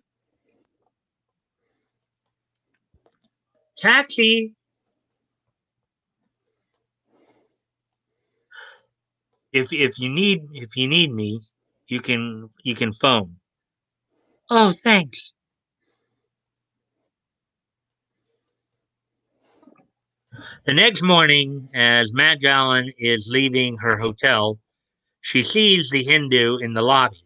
Taxi. If you need me, you can phone. Oh, thanks. The next morning, as Madge Allen is leaving her hotel, she sees the Hindu in the lobby.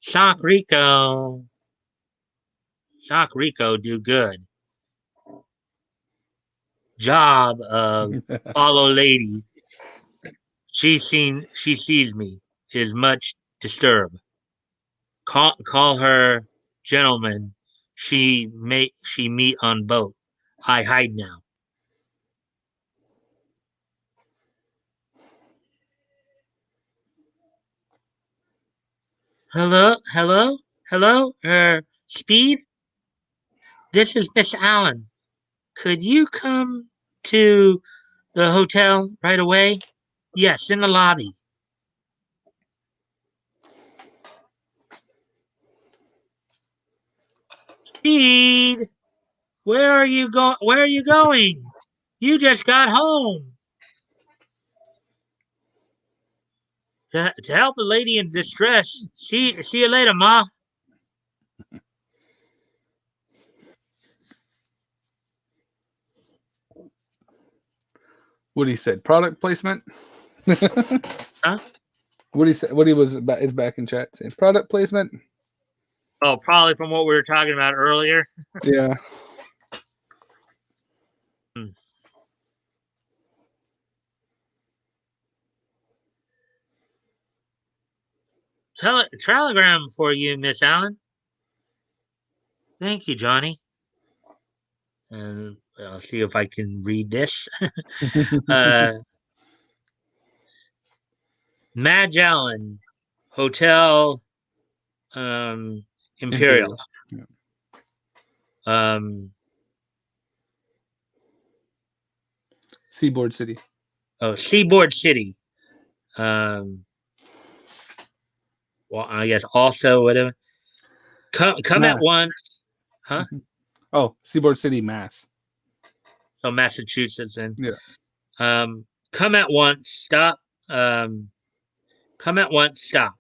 Sock Rico. Sock Rico do good. Job of follow lady. She sees me, is much disturbed. Call her gentleman. She meet on boat. I hide now. Hello, Speed. This is Miss Allen. Could you come to the hotel right away? Yes, in the lobby. Speed, where are you going? Where are you going? You just got home. To help a lady in distress. See you later, Ma. What he said? Product placement. Huh? What he said? What he was is back in chat saying product placement. Oh, probably from what we were talking about earlier. Yeah. Hmm. Telegram for you, Miss Allen. Thank you, Johnny. And I'll see if I can read this. uh, Magellan Hotel Imperial. Imperial. Yeah. Um, Seaboard City. Seaboard City. Um, well, I guess also whatever. Come at Mass. once, huh? Oh, Seaboard City, Mass. So Massachusetts and Yeah. come at once. Stop. Um, come at once. Stop.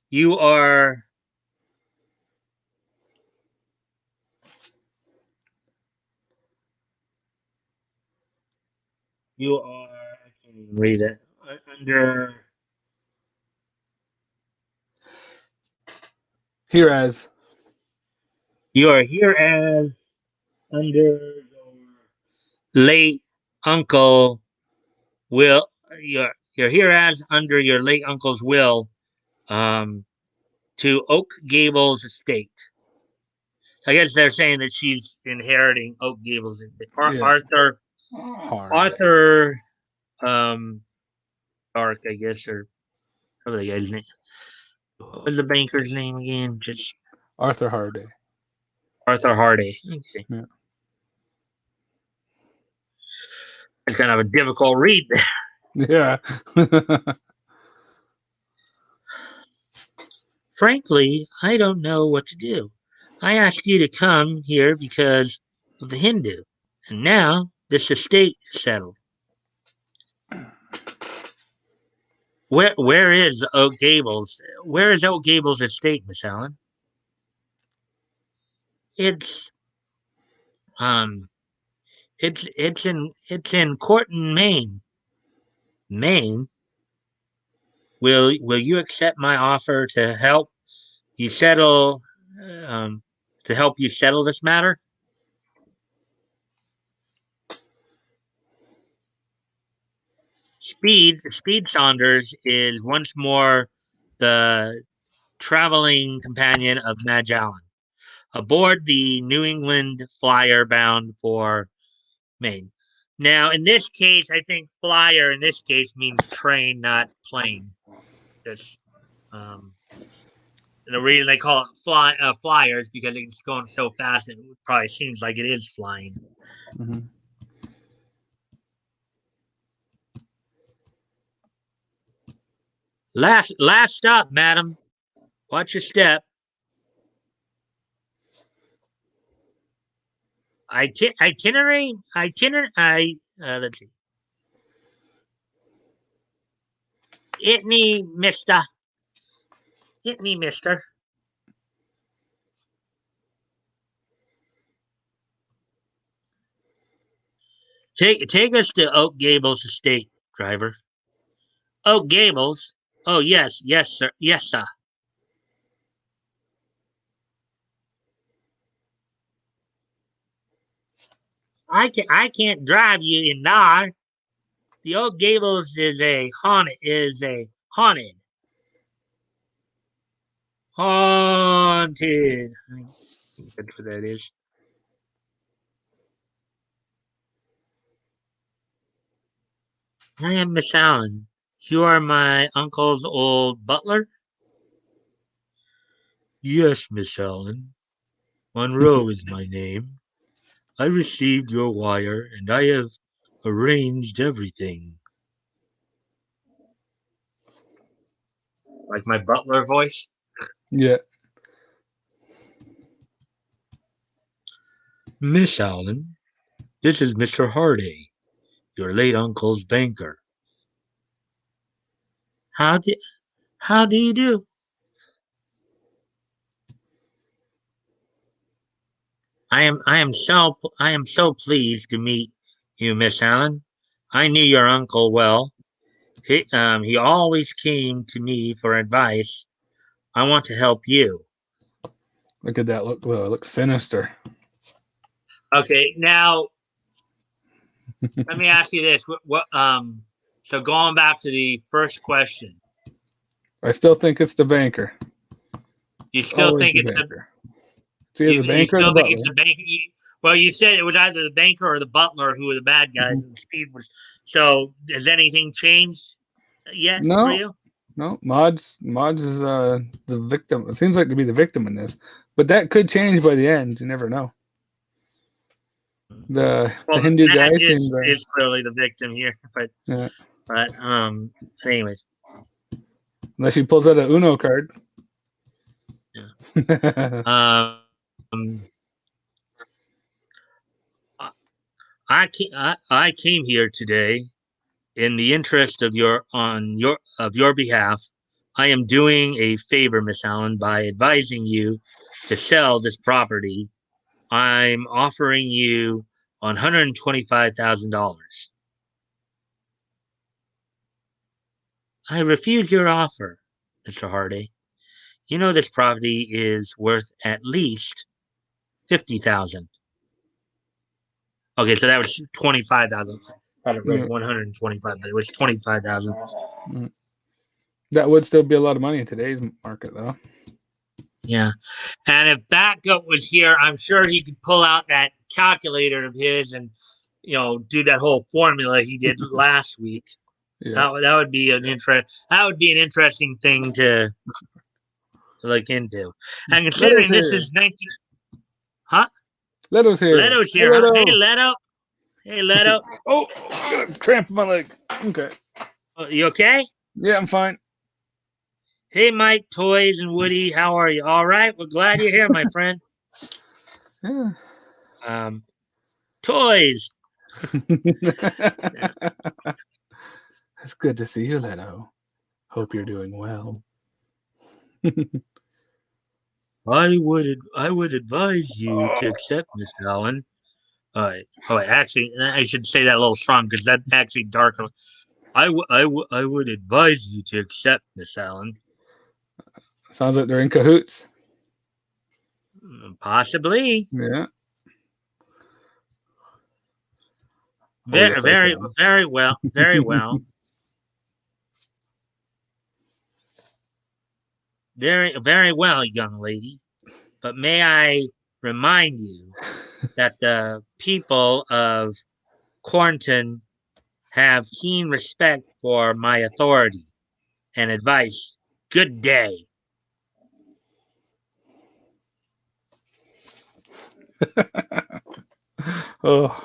You are. You are. I can't even read it. Under. Here as. You are here as under your late uncle will. You're here as under your late uncle's will. Um, to Oak Gables estate. I guess they're saying that she's inheriting Oak Gables. Yeah. Hard. Arthur, um, Dark, I guess, or what the guy's name? What was the banker's name again? Just Arthur Harday. Arthur Hardy. Okay, Yeah. it's kind of a difficult read there. Yeah. Frankly, I don't know what to do. I asked you to come here because of the Hindu, and now this estate is settled. Where is Oak Gables? Where is Oak Gables estate, Miss Allen? It's um it's in Corton, Maine. Maine. Will you accept my offer you settle um to help you settle this matter? Speed Saunders is once more the traveling companion of Madge Allen aboard the New England Flyer bound for Maine. Now, in this case, I think flyer in this case means train, not plane. This, um, and the reason they call it flyers because it's going so fast, it probably seems like it is flying. Mhm. Last stop, madam. Watch your step. Itinerary. Let's see. Hit me, Mister. Hit me, Mister. Take us to Oak Gables Estate, driver. Oak Gables. Oh yes, sir, yes, sir. I can't drive you in there. The Oak Gables is a haunted. Haunted. I think that's what that is. I am Miss Allen. You are my uncle's old butler? Yes, Miss Allen. Monroe is my name. I received your wire and I have arranged everything. Like my butler voice? Yeah. Miss Allen, this is Mr. Hardy, your late uncle's banker. How do how do you do? I am so pleased to meet you, Miss Allen. I knew your uncle well. He always came to me for advice. I want to help you. Look at that. Look, look sinister. Okay, now let me ask you this. So going back to the first question, I still think it's the banker. you It's still always think the it's the banker. It's either the you banker or the still think it's butler. the banker? Well, you said it was either the banker or the butler who were the bad guys, Mhm. and Speed was. So has anything changed yet for No, you? no. Mods is the victim. It seems like to be the victim in this, but that could change by the end. You never know. The Well, Hindu Matt guy seems is clearly the victim here, yeah. but anyways, Unless he pulls out a Uno card. yeah. Yeah. I came here today in the interest of your behalf. I am doing a favor, Miss Allen, by advising you to sell this property. I'm offering you $125,000. I refuse your offer, Mr. Hardy. You know this property is worth at least 50,000. Okay, so that was 25,000. I had it right, 125, but it was 25,000. Mm. That would still be a lot of money in today's market, though. Yeah. And if Batgoat was here, I'm sure he could pull out that calculator of his and, do that whole formula he did last week. Yeah. That would be that would be an interesting thing to look into. And Leto's considering this here. is 19, huh? Leto's here. Leto's Hey, here, huh? Hey, Leto. Leto. Hey, Leto. Oh, got a cramp in my leg. Okay. You okay? Yeah, I'm fine. Hey, Mike, Toys, and Woody. How are you? All right. We're glad you're here, my friend. Yeah. Um, Toys. It's good to see you, Leto. Hope you're doing well. I would advise you to accept Miss Allen. All right. Oh, wait, actually, I should say that a little strong because that's actually dark. I would advise you to accept Miss Allen. Sounds like they're in cahoots. Possibly. Yeah. Oh, Very, yes, I very, can. very well. Very well. Very, very well, young lady. But may I remind you that the people of Cornton have keen respect for my authority and advice. Good day. Oh,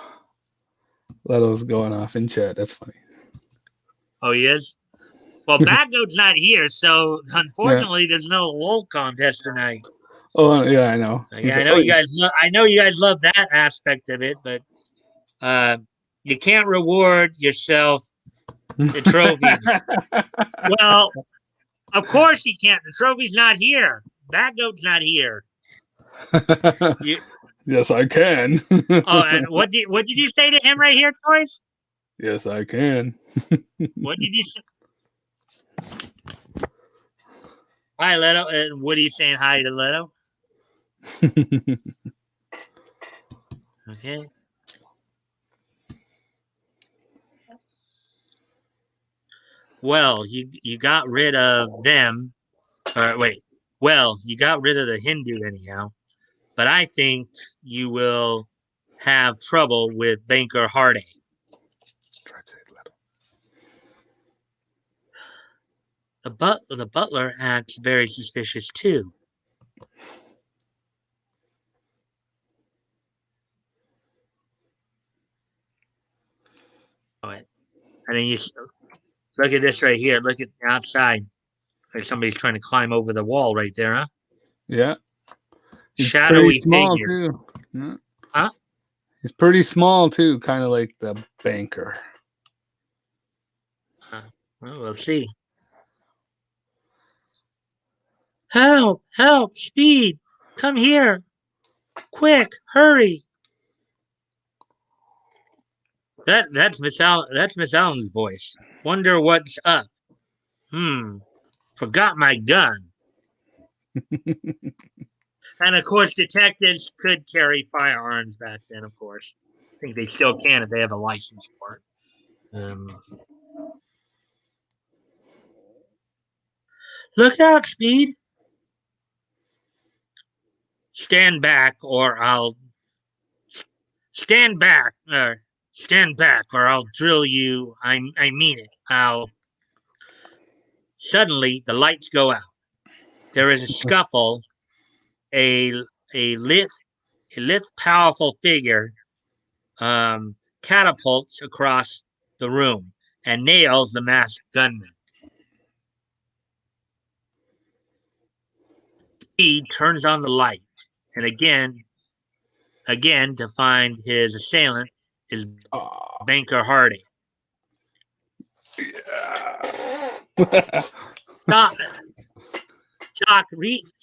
Leto's going off in chat. That's funny. Oh, he is? Well, Bad Goat's not here, so Yeah. unfortunately, there's no LOL contest tonight. Oh, yeah, I know. He's I like, know oh, you guys. I know you guys love that aspect of it, but you can't reward yourself the trophy. Well, of course you can't. The trophy's not here. Bad Goat's not here. You. Yes, I can. Oh, and what did you say to him right here, Toys? Yes, I can. What did you say? Hi, Leto. And what are you saying hi to Leto? Okay. Well, you got rid of them. Or wait. Well, you got rid of the Hindu anyhow. But I think you will have trouble with Banker Hardy. The butler acts very suspicious too. Oh, and then you look at this right here. Look at the outside. Like somebody's trying to climb over the wall right there, huh? Yeah. He's pretty Shadowy small, figure. too. Yeah. Huh? He's pretty small, too, kind of like the banker. Well, we'll see. Help! Help! Speed! Come here! Quick! Hurry! That's Miss Allen's voice. Wonder what's up. Forgot my gun. And of course, detectives could carry firearms back then. Of course, I think they still can if they have a license for it. Look out, Speed! Stand back, or I'll stand back, or I'll drill you. I mean it. I'll. Suddenly, the lights go out. There is a scuffle. A a lithe, powerful figure catapults across the room and nails the masked gunman. He turns on the light, and again to find his assailant is Banker Hardy. Yeah.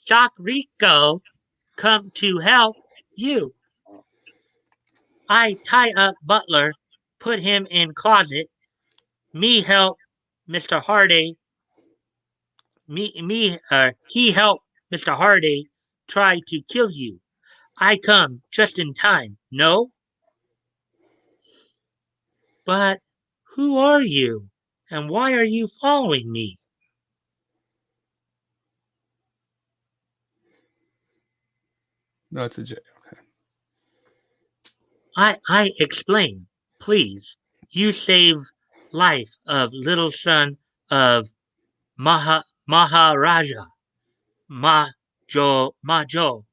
Shock Rico, come to help you. I tie up Butler, put him in closet. Me help Mr. Hardy. He helped Mr. Hardy try to kill you. I come just in time. No? But who are you? And why are you following me? No, it's a J. Okay. I explain, please. You save life of little son of Maharaja Majo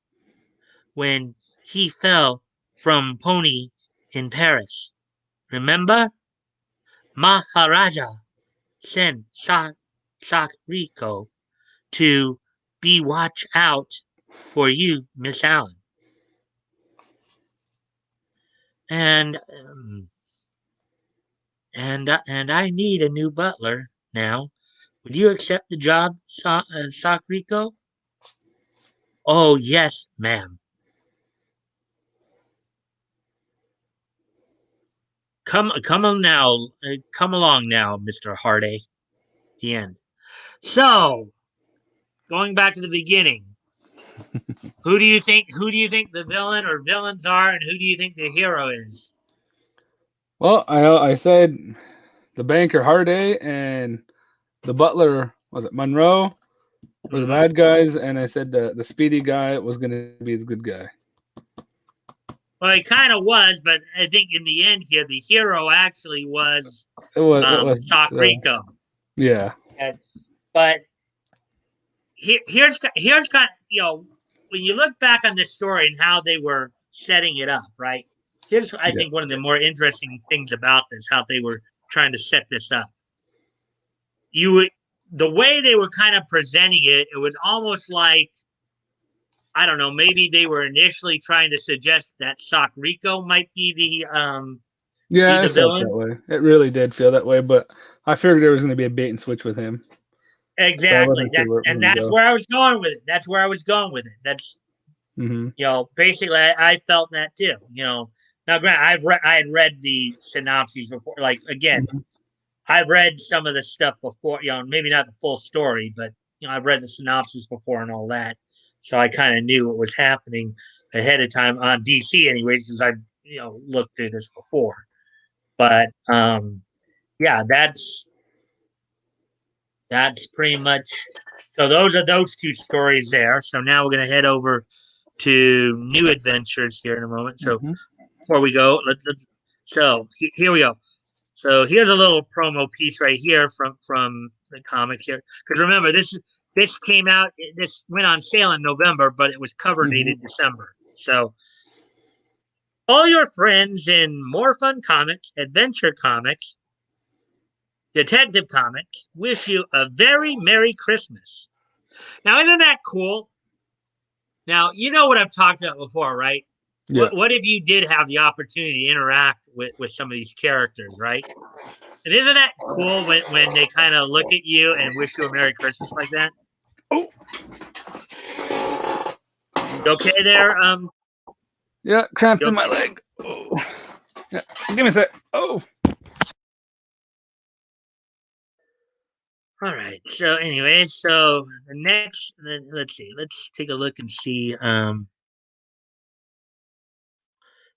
when he fell from pony in Paris. Remember? Maharaja sent Sakriko to be watch out for you, Miss Allen. And I need a new butler now. Would you accept the job, Sakriko? Oh yes, ma'am. Come on now, come along now, Mr. Hardy. The end. So, going back to the beginning, who do you think the villain or villains are, and who do you think the hero is? Well, I said the banker Harday and the butler, was it Monroe, were the bad guys, and I said the speedy guy was going to be the good guy. Well, he kind of was, but I think in the end here, the hero actually was Sakriko. Yeah. But here's kind of, when you look back on this story and how they were setting it up, right? Here's, I think, one of the more interesting things about this, how they were trying to set this up. The way they were kind of presenting it, it was almost like, I don't know, maybe they were initially trying to suggest that Sakriko might be the I felt that way. It really did feel that way, but I figured there was going to be a bait and switch with him. Exactly. That's where I was going with it. That's That's basically I felt that too. Now granted, I had read the synopses before. Like again, I've read some of the stuff before. Maybe not the full story, but I've read the synopsis before and all that, so I kind of knew what was happening ahead of time on DC anyway, since I looked through this before. But yeah, that's pretty much. So those are those two stories there. So now we're going to head over to new adventures here in a moment. So before we go, let's so here we go. So here's a little promo piece right here from the comic here. Because remember, this came out, this went on sale in November, but it was cover dated December. So all your friends in More Fun Comics, Adventure Comics, Detective Comics wish you a very Merry Christmas. Now, isn't that cool? Now, you know what I've talked about before, right? Yeah. What if you did have the opportunity to interact with some of these characters, right? And isn't that cool when they kind of look at you and wish you a Merry Christmas like that? Oh. You okay there? Yeah, cramped in my leg. Oh. Yeah, give me a sec. Oh, All right. So anyway, so the next, let's see. Let's take a look and see.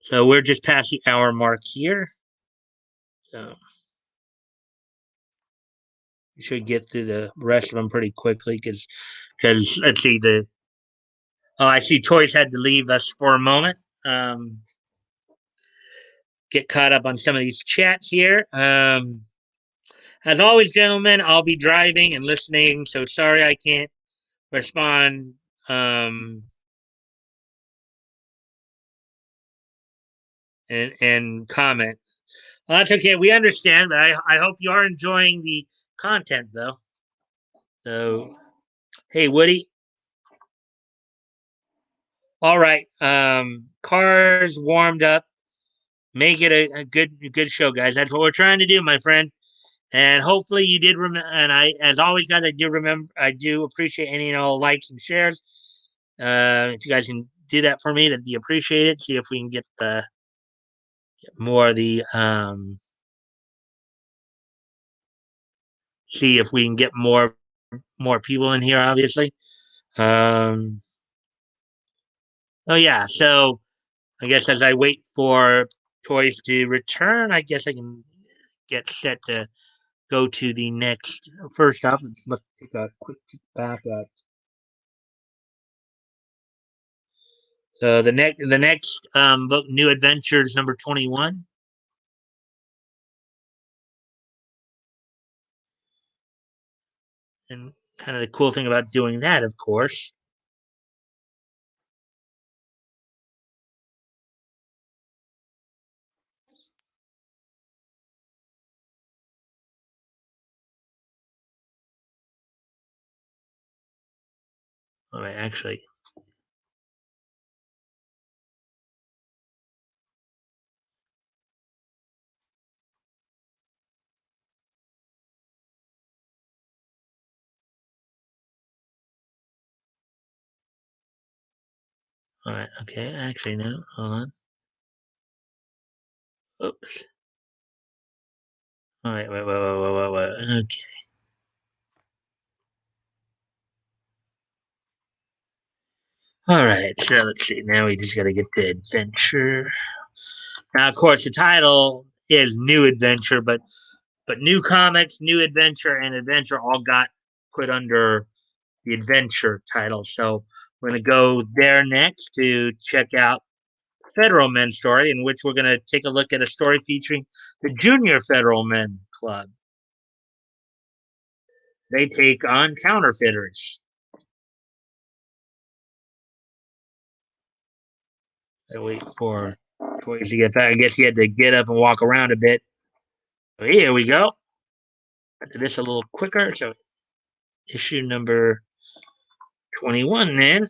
So we're just past the hour mark here. So we should get through the rest of them pretty quickly because let's see the. Oh, I see. Toys had to leave us for a moment. Get caught up on some of these chats here. As always, gentlemen, I'll be driving and listening, so sorry I can't respond. And comment. Well, that's okay. We understand, but I hope you are enjoying the content, though. So, hey, Woody. All right. Cars warmed up. Make it a good show, guys. That's what we're trying to do, my friend. And hopefully you did remember. And as always, guys, I do remember. I do appreciate any and all likes and shares. If you guys can do that for me, that'd be appreciated. See if we can get the more of the see if we can get more people in here. Obviously. Um, oh yeah. So I guess as I wait for toys to return, I guess I can get set to go to the next. First off, let's take a quick peek back at the next book, New Adventures number 21. And kind of the cool thing about doing that, of course. All right, actually. All right, okay. Actually, no. Hold on. Oops. All right, wait. Okay. All right, so let's see. Now we just got to get the adventure. Now, of course, the title is New Adventure, but New Comics, New Adventure, and Adventure all got put under the Adventure title. So we're going to go there next to check out Federal Men story, in which we're going to take a look at a story featuring the Junior Federal Men Club. They take on counterfeiters. I wait for Toys to get back. I guess he had to get up and walk around a bit. So here we go. Do this a little quicker. So issue number 21 then.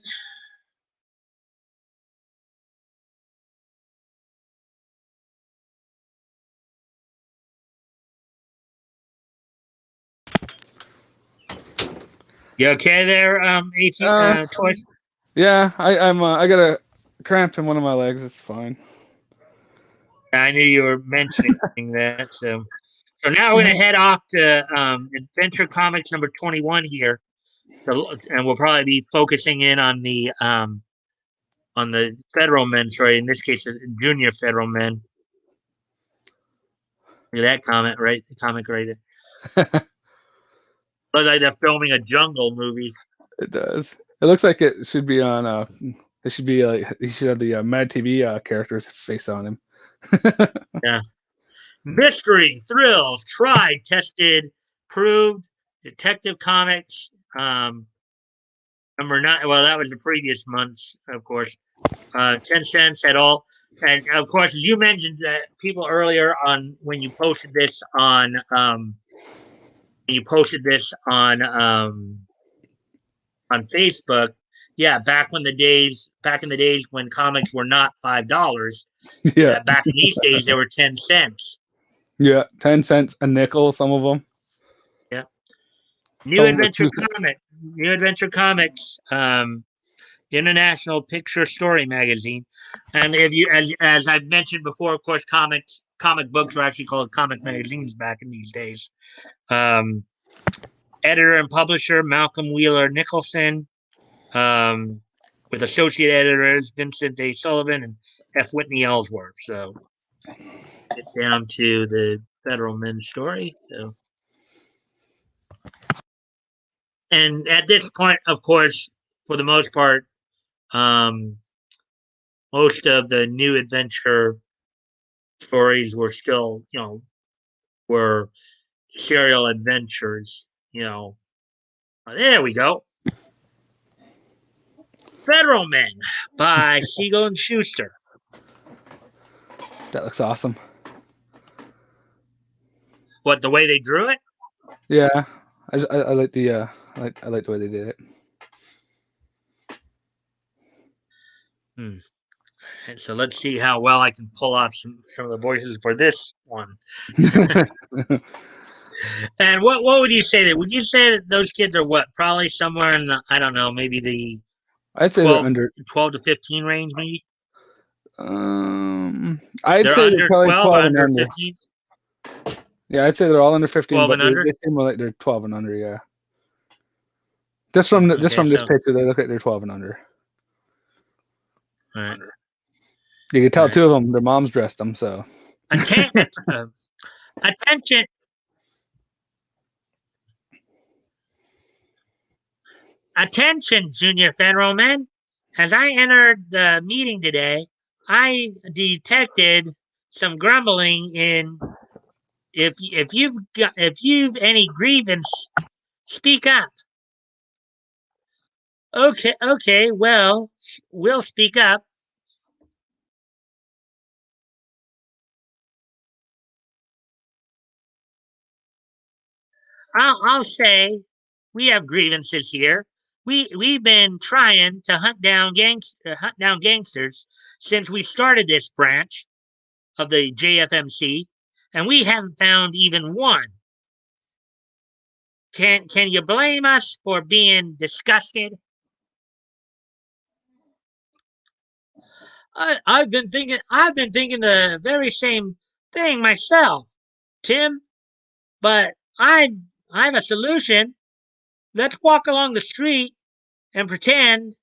You okay there, Toys? yeah. I got a cramp in one of my legs. It's fine. I knew you were mentioning that. So now we're going to head off to Adventure Comics number 21 here. And we'll probably be focusing in on the Federal Men story. In this case, the Junior Federal Men. Look at that comment, right? The comic right there. Looks like they're filming a jungle movie. It does. It looks like it should be on. It should be like he should have the Mad TV character's face on him. Yeah. Mystery, thrills, tried, tested, proved. Detective Comics. Number 9. Well, that was the previous month's, of course. 10 cents at all. And of course, as you mentioned, people earlier on when you posted this on on Facebook. Yeah, back in the days when comics were not $5. Yeah. Back in these days, they were 10 cents. Yeah, 10 cents a nickel. Some of them. Yeah. Some of them New Adventure Comics. International Picture Story magazine. And if you, as I've mentioned before, of course, comic books were actually called comic magazines back in these days. Editor and publisher Malcolm Wheeler Nicholson, with associate editors Vincent A. Sullivan and F. Whitney Ellsworth. So get down to the Federal Men's story. So. And at this point, of course, for the most part, most of the new adventure stories were still, were serial adventures. There we go. Federal Men by Siegel and Schuster. That looks awesome. What, the way they drew it? Yeah, I like the I like the way they did it. And so let's see how well I can pull off some of the voices for this one. And what would you say that? Would you say that those kids are what? Probably somewhere in the, I don't know, maybe the I'd say 12, they're under 12 to 15 range, maybe? I'd say under they're probably 12, 12 and under under. 15? Yeah, I'd say they're all under 15, 12 but and under? they seem more like they're 12 and under. Yeah. Just from this picture, they look like they're 12 and under. All right. You can tell two of them, their moms dressed them, so. Attention. Attention, junior federal men. As I entered the meeting today, I detected some grumbling in. If you've any grievance, speak up. Okay, well, we'll speak up. I'll say we have grievances here. We've been trying to hunt down gangsters since we started this branch of the JFMC, and we haven't found even one. Can you blame us for being disgusted? I've been thinking the very same thing myself, Tim. But I have a solution. Let's walk along the street and pretend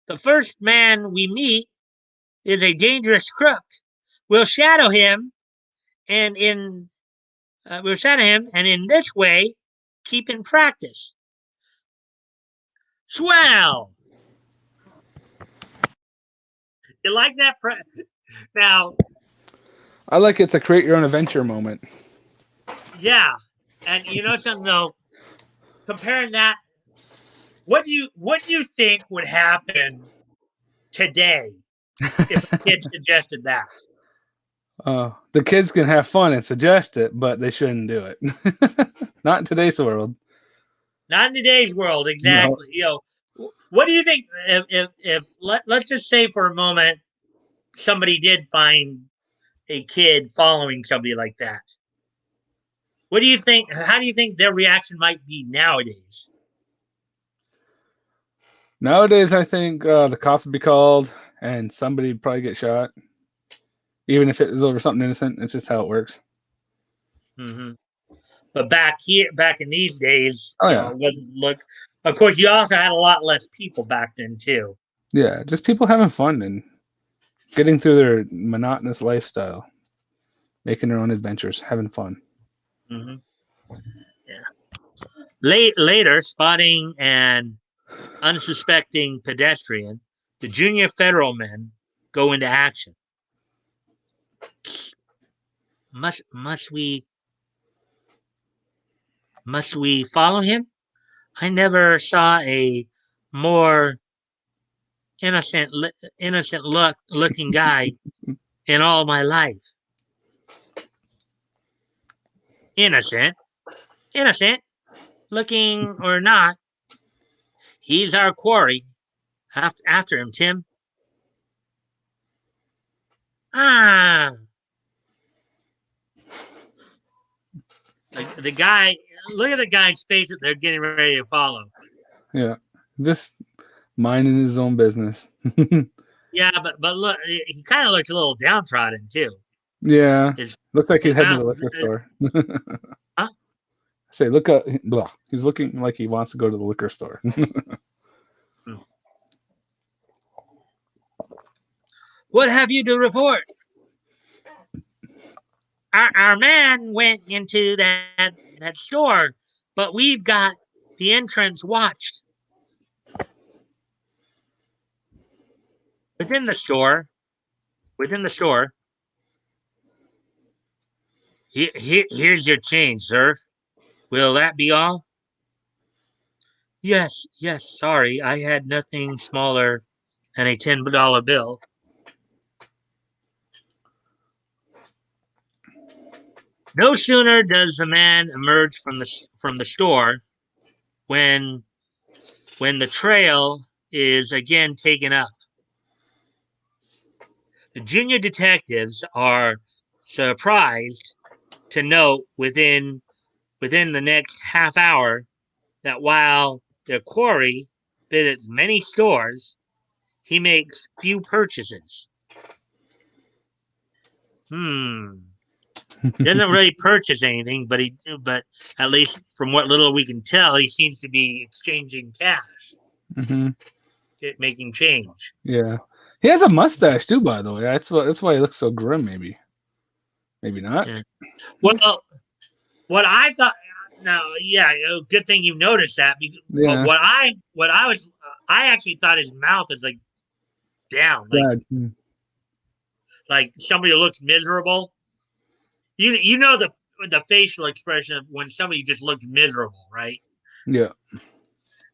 the first man we meet is a dangerous crook. We'll shadow him, and in this way, keep in practice. Swell. You like that? Now, I like it's a create your own adventure moment. Yeah, and you know something though. Comparing that, what do you think would happen today if a kid suggested that? The kids can have fun and suggest it, but they shouldn't do it. Not in today's world. Not in today's world, exactly. No. What do you think if let's just say for a moment somebody did find a kid following somebody like that? What do you think? How do you think their reaction might be nowadays? Nowadays, I think the cops would be called and somebody would probably get shot, even if it was over something innocent. It's just how it works. Mm-hmm. But back in these days, it wasn't look. Of course, you also had a lot less people back then too. Yeah, just people having fun and getting through their monotonous lifestyle, making their own adventures, having fun. Mm-hmm. Yeah. Later, spotting an unsuspecting pedestrian, the junior federal men go into action. Must we follow him? I never saw a more innocent looking guy in all my life. Innocent looking or not, he's our quarry. After him, Tim. Ah, the guy. Look at the guy's face that they're getting ready to follow. Yeah, just minding his own business. Yeah, but look, he kind of looks a little downtrodden too. Yeah, His looks like he's his heading to mouth, the liquor store. huh? Say, look at blah. He's looking like he wants to go to the liquor store. Hmm. What have you to report? Our man went into that store, but we've got the entrance watched. Within the store, within the store. Here's your change, sir. Will that be all? Yes, yes. Sorry, I had nothing smaller than a $10 bill. No sooner does the man emerge from the store when when the trail is again taken up. The junior detectives are surprised to note within the next half hour that while their quarry visits many stores, he makes few purchases. Hmm. He doesn't really purchase anything, but at least from what little we can tell, he seems to be exchanging cash, Hmm. making change. Yeah, he has a mustache too, by the way. That's why he looks so grim. Maybe not. Yeah. Well, what I thought. Now, yeah, good thing you noticed that. But Yeah, I actually thought his mouth is like down, bad. like somebody who looks miserable. You know the facial expression of when somebody just looks miserable, right? Yeah.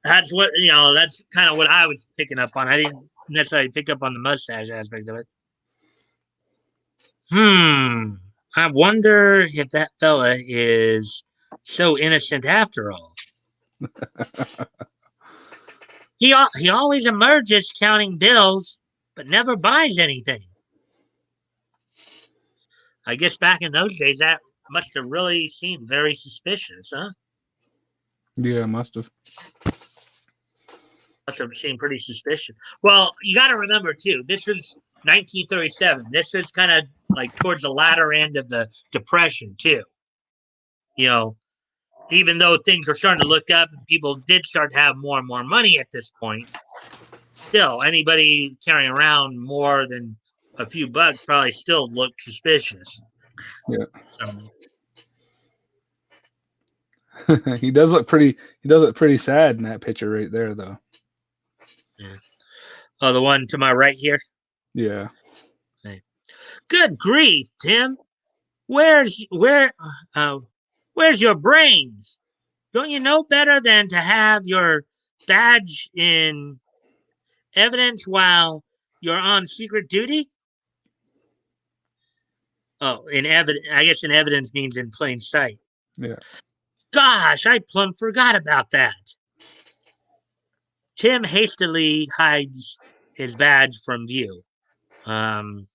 That's what That's kind of what I was picking up on. I didn't necessarily pick up on the mustache aspect of it. Hmm. I wonder if that fella is so innocent after all. He always emerges counting bills, but never buys anything. I guess back in those days, that must have really seemed very suspicious, huh? Yeah, must have. Must have seemed pretty suspicious. Well, you got to remember too. This was 1937. This was kind of like towards the latter end of the Depression too. You know, even though things were starting to look up and people did start to have more and more money at this point, still anybody carrying around more than a few bucks probably still looked suspicious. Yeah. So, He does look pretty. He does look pretty sad in that picture right there, though. yeah. Oh, the one to my right here. Yeah. Hey. Good grief, Tim. Where's where? Uh, where's your brains? Don't you know better than to have your badge in evidence while you're on secret duty? Oh, in evidence. I guess in evidence means in plain sight. Yeah. Gosh, I plumb forgot about that. Tim hastily hides his badge from view. Um,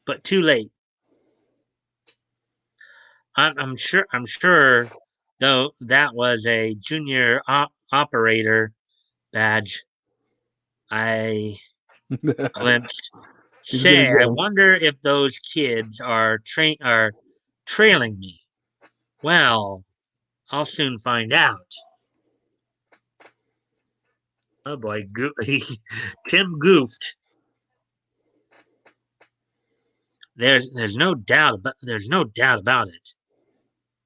but too late. I'm sure, though that was a junior operator badge I glimpsed. He's gonna Say, get I him. wonder if those kids are trailing me. Well, I'll soon find out. Oh boy, Tim goofed. There's no doubt about it.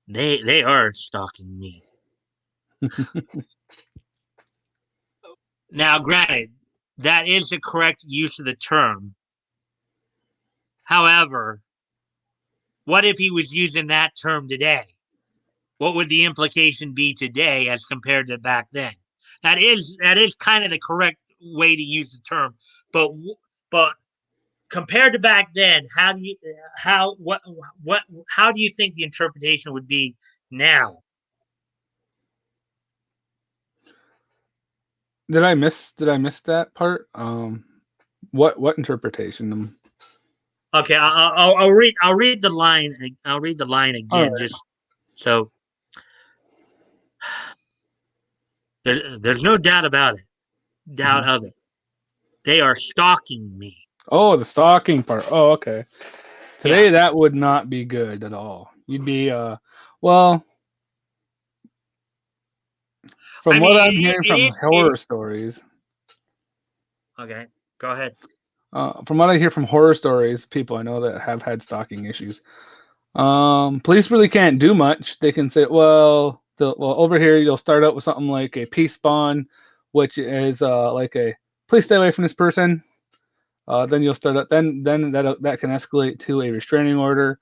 They are stalking me. Now, granted, that is the correct use of the term. However, what if he was using that term today? What would the implication be today as compared to back then? That is kind of the correct way to use the term, but but compared to back then, how what how do you think the interpretation would be now? Did I miss that part? What interpretation? Okay, I'll read the line. I'll read the line All again, just so there's no doubt about it. doubt of it. They are stalking me. Oh, the stalking part. Oh, okay. Yeah. Today that would not be good at all. You'd be well, from I what I'm mean, hearing it from is. horror stories, Okay. Go ahead. from what I hear from horror stories, people I know that have had stalking issues, police really can't do much. They can say, well, over here you'll start out with something like a peace bond, which is like a please stay away from this person. Then you'll start up. Then that can escalate to a restraining order.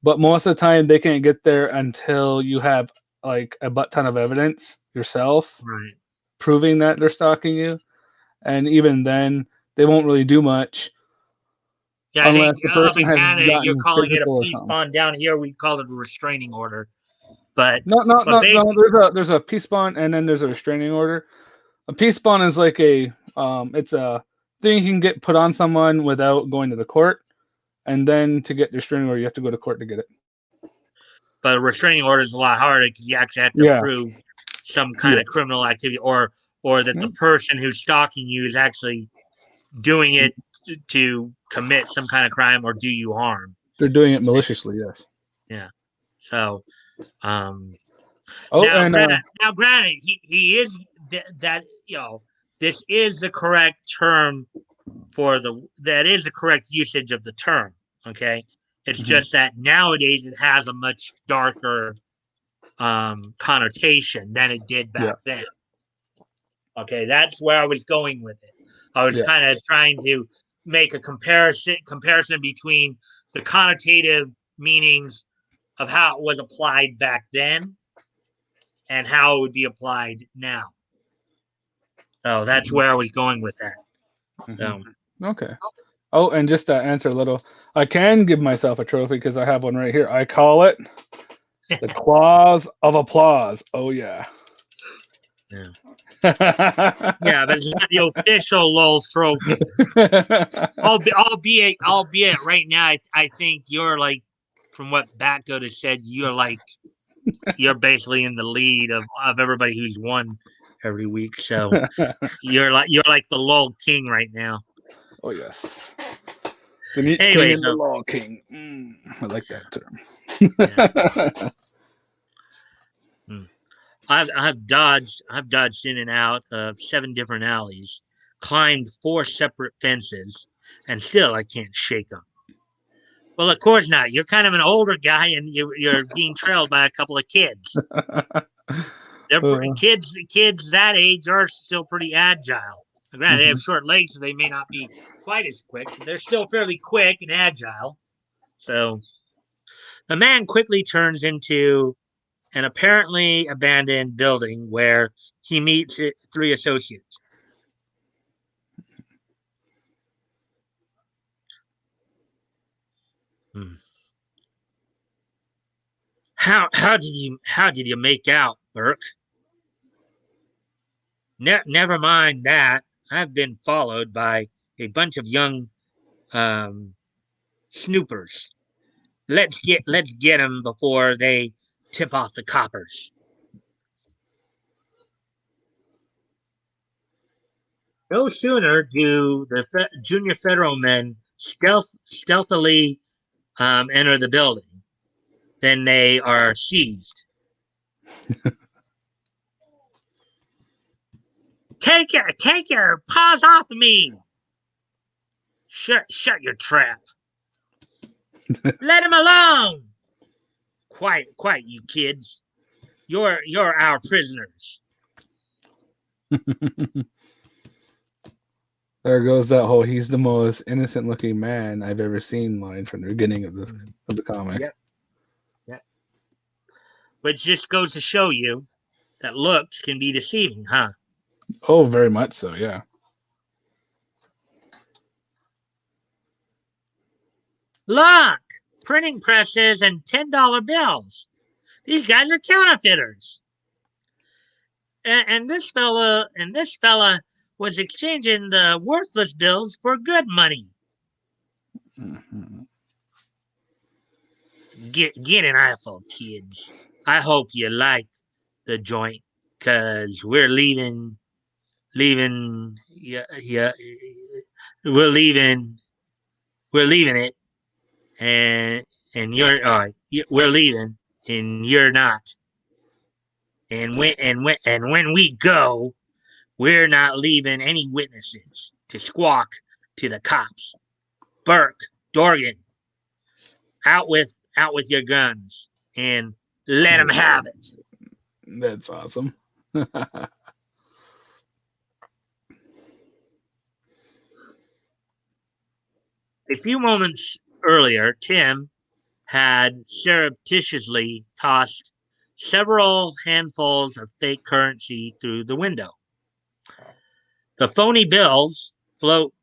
But most of the time, they can't get there until you have like a butt ton of evidence yourself Right. proving that they're stalking you. And even then, they won't really do much Yeah, I think unless the up person in has Canada you're gotten calling it a physical or peace something. bond. Down here we call it a restraining order. But No, no, but no, no. basically, There's a peace bond and then there's a restraining order. A peace bond is like it's a thing you can get put on someone without going to the court, and then to get the restraining order, you have to go to court to get it. but a restraining order is a lot harder because you actually have to Yeah. prove some kind Yeah. of criminal activity, or that the person who's stalking you is actually doing it to commit some kind of crime or do you harm. They're doing it maliciously. Yes. Yeah. So um Oh, and granted, he is that this is the correct term that is the correct usage of the term. Okay, it's mhm. just that nowadays it has a much darker connotation than it did Yeah. back then. Okay, that's where I was going with it. I was Yeah. kind of trying to make a comparison between the connotative meanings of how it was applied back then and how it would be applied now. So that's Mhm. where I was going with that. Mhm. So Okay. Oh, and just to answer a little, I can give myself a trophy because I have one right here. I call it the claws of applause. Oh yeah. yeah. Yeah, but it's not the official Lowell trophy. Albeit right now, I think you're like, from what Batgoat has said, you're basically in the lead of everybody who's won every week. So you're like the Lowell king right now. Oh yes. The Nietzsche King Anyway, and the so Law King. I like that yeah, term. hmm. I've dodged in and out of 7 different alleys, climbed 4 separate fences, and still I can't shake them. Well, of course not. You're kind of an older guy, and you're being trailed by a couple of kids. They're kids that age are still pretty agile. Granted, they have Mhm. short legs, so they may not be quite as quick, but they're still fairly quick and agile. So the man quickly turns into an apparently abandoned building where he meets 3 associates. Hmm. How did you make out, Burke? Never mind that. I've been followed by a bunch of young um, snoopers. Let's get them before they tip off the coppers. No sooner do the junior federal men stealthily enter the building than they are seized. Take your paws off of me! Shut your trap! Let him alone! Quiet, you kids! You're our prisoners. There goes that whole "he's the most innocent looking man I've ever seen" line from the beginning of the comic. Yep, yep. Which just goes to show you that looks can be deceiving, huh? Oh, very much so. Yeah. Look, printing presses and $10 bills. These guys are counterfeiters. And this fella was exchanging the worthless bills for good money. Mhm. Get an eyeful, kids. I hope you like the joint, cause we're leaving leaving. Yeah, yeah. We're leaving. We're leaving it, and you're. We're leaving, and you're not. And when we go, we're not leaving any witnesses to squawk to the cops. Burke, Dorgan, out with your guns and let them have it. That's awesome. A few moments earlier, Tim had surreptitiously tossed several handfuls of fake currency through the window. The phony bills float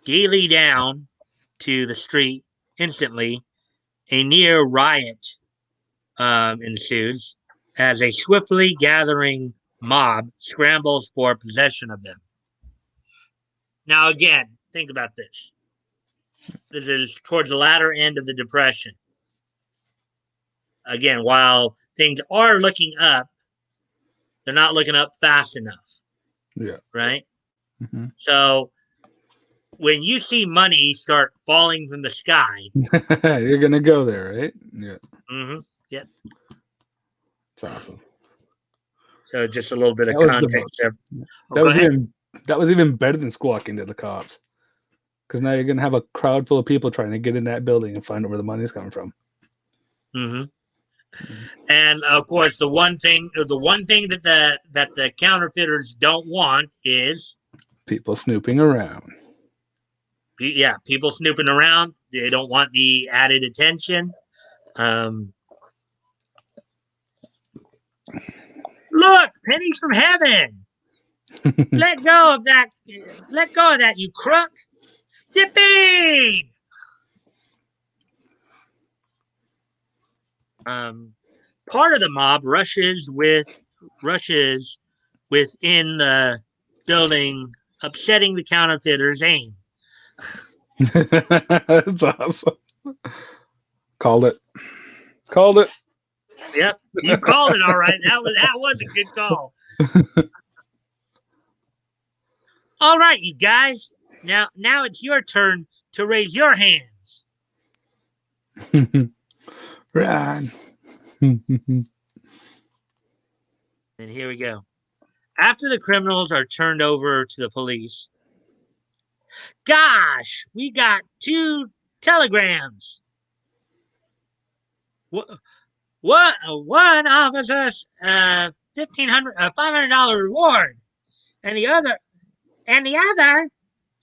gaily down to the street instantly. A near riot ensues as a swiftly gathering mob scrambles for possession of them. Now, again, think about this. This is towards the latter end of the Depression. Again, while things are looking up, they're not looking up fast enough. Yeah. Right? Mm-hmm. So when you see money start falling from the sky, you're going to go there, right? Yeah. Mm-hmm. Yep. It's awesome. So just a little bit of That was context there. That was even better than squawking to the cops. Because now you're going to have a crowd full of people trying to get in that building and find out where the money's coming from. Mm-hmm. And of course, the one thing that the counterfeiters don't want is people snooping around. Yeah, people snooping around. They don't want the added attention. Look, pennies from heaven. Let go of that. Let go of that, you crook. Yippee! Part of the mob rushes within the building, upsetting the counterfeiter's aim. That's awesome. Called it. Yep, you called it all right. That was a good call. All right, you guys. Now it's your turn to raise your hands. Right. And here we go. After the criminals are turned over to the police, gosh, we got 2 telegrams. What? One offers us $500 reward, and the other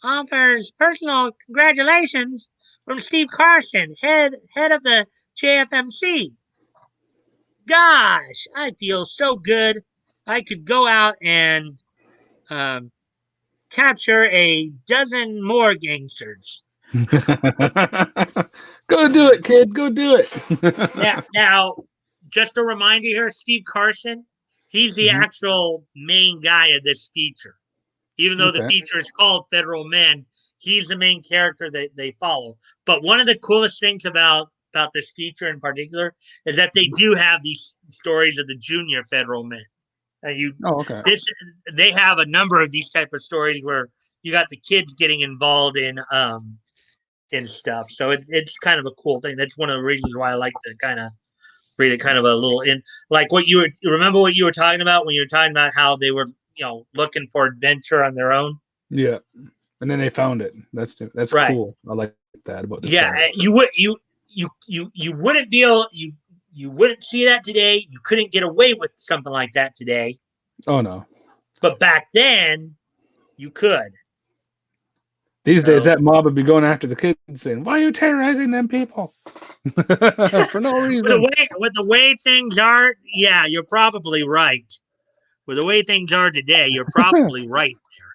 offers personal congratulations from Steve Carson, head of the JFMC. Gosh, I feel so good. I could go out and capture a dozen more gangsters. Go do it, kid. Go do it. Now, just a reminder here, Steve Carson, he's the actual main guy of this feature. Even though the feature is called Federal Men, he's the main character that they follow. But one of the coolest things about this feature in particular is that they do have these stories of the junior federal men. They have a number of these type of stories where you got the kids getting involved in stuff. So it's kind of a cool thing. That's one of the reasons why I like to kind of read it, kind of a little in like what you remember what you were talking about when you were talking about how they were looking for adventure on their own. Yeah, and then they found it. That's right. Cool. I like that about this. Yeah, you wouldn't deal you wouldn't see that today. You couldn't get away with something like that today. Oh no! But back then, you could. These days, that mob would be going after the kids, saying, "Why are you terrorizing them people for no reason?" With the way things are, yeah, you're probably right. With the way things are today, you're probably right there.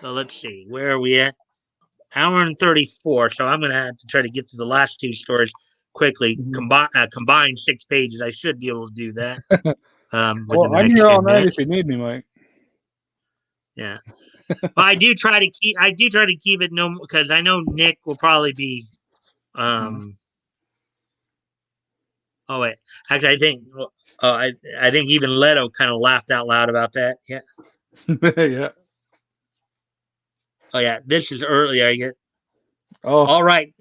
So let's see, where are we at? Hour and 34. So I'm going to have to try to get to the last 2 stories quickly. Combine 6 pages. I should be able to do that. Well, I'm here all night if you need me, Mike. Yeah. Well, I do try to keep it because I know Nick will probably be. Oh wait, actually, I think even Leto kind of laughed out loud about that. Yeah. Yeah. Oh yeah, this is earlier. I get Oh, all right.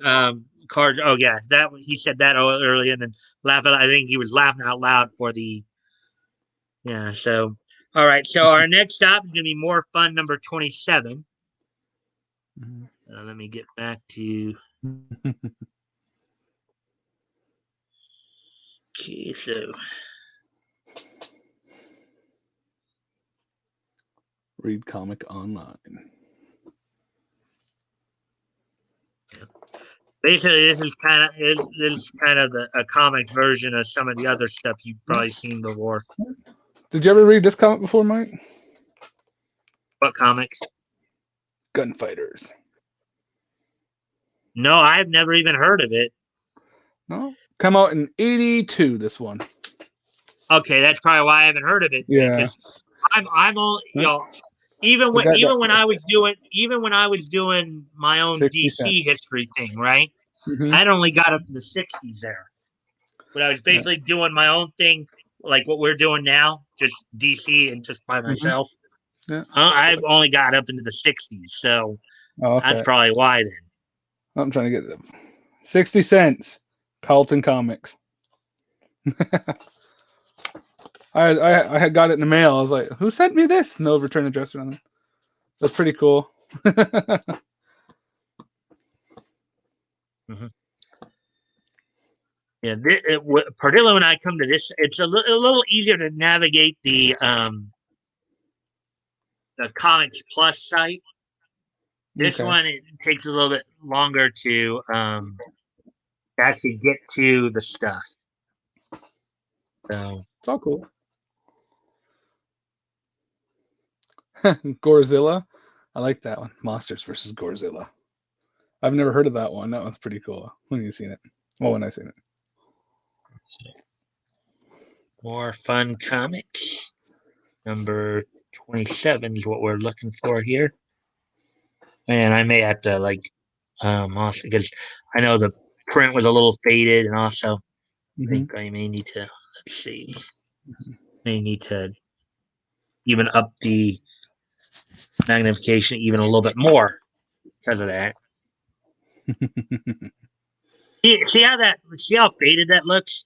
Cards. Oh yeah, that he said that earlier, and then laughing. I think he was laughing out loud for the yeah. So all right. So our next stop is gonna be more fun number 27. Let me get back to. Okay, so read comic online. basically this is kind of a comic version of some of the other stuff you've probably seen before. Did you ever read this comic before, Mike? What comic? Gunfighters. No, I've never even heard of it. No, come out in '82. This one. Okay, that's probably why I haven't heard of it then, Yeah. because I'm only even when I was doing my own 60 DC cents. history thing, right? Mm-hmm. I'd only got up to the 60s there, but I was Yeah. basically doing my own thing, like what we're doing now, just DC and just by Mm-hmm. myself. Yeah. I've only got up into the 60s, so Oh, that's okay. probably why then. I'm trying to get them. 60 cents. Carlton Comics. I had got it in the mail. I was like, who sent me this? No return address or anything. That's pretty cool. Mm-hmm. Yeah, particularly when I come to this, it's a little easier to navigate the Comics Plus site. This Okay. one it takes a little bit longer to actually get to the stuff. So It's all cool. Gorzilla. I like that one. Monsters versus Gorzilla. I've never heard of that one. That one's pretty cool. When you seen it? Well, when I seen it. more fun comics. Number 27 is what we're looking for here. And I may have to also because I know the print was a little faded, and also I Mm-hmm. think I may need to may need to even up the magnification even a little bit more because of that. See how faded that looks?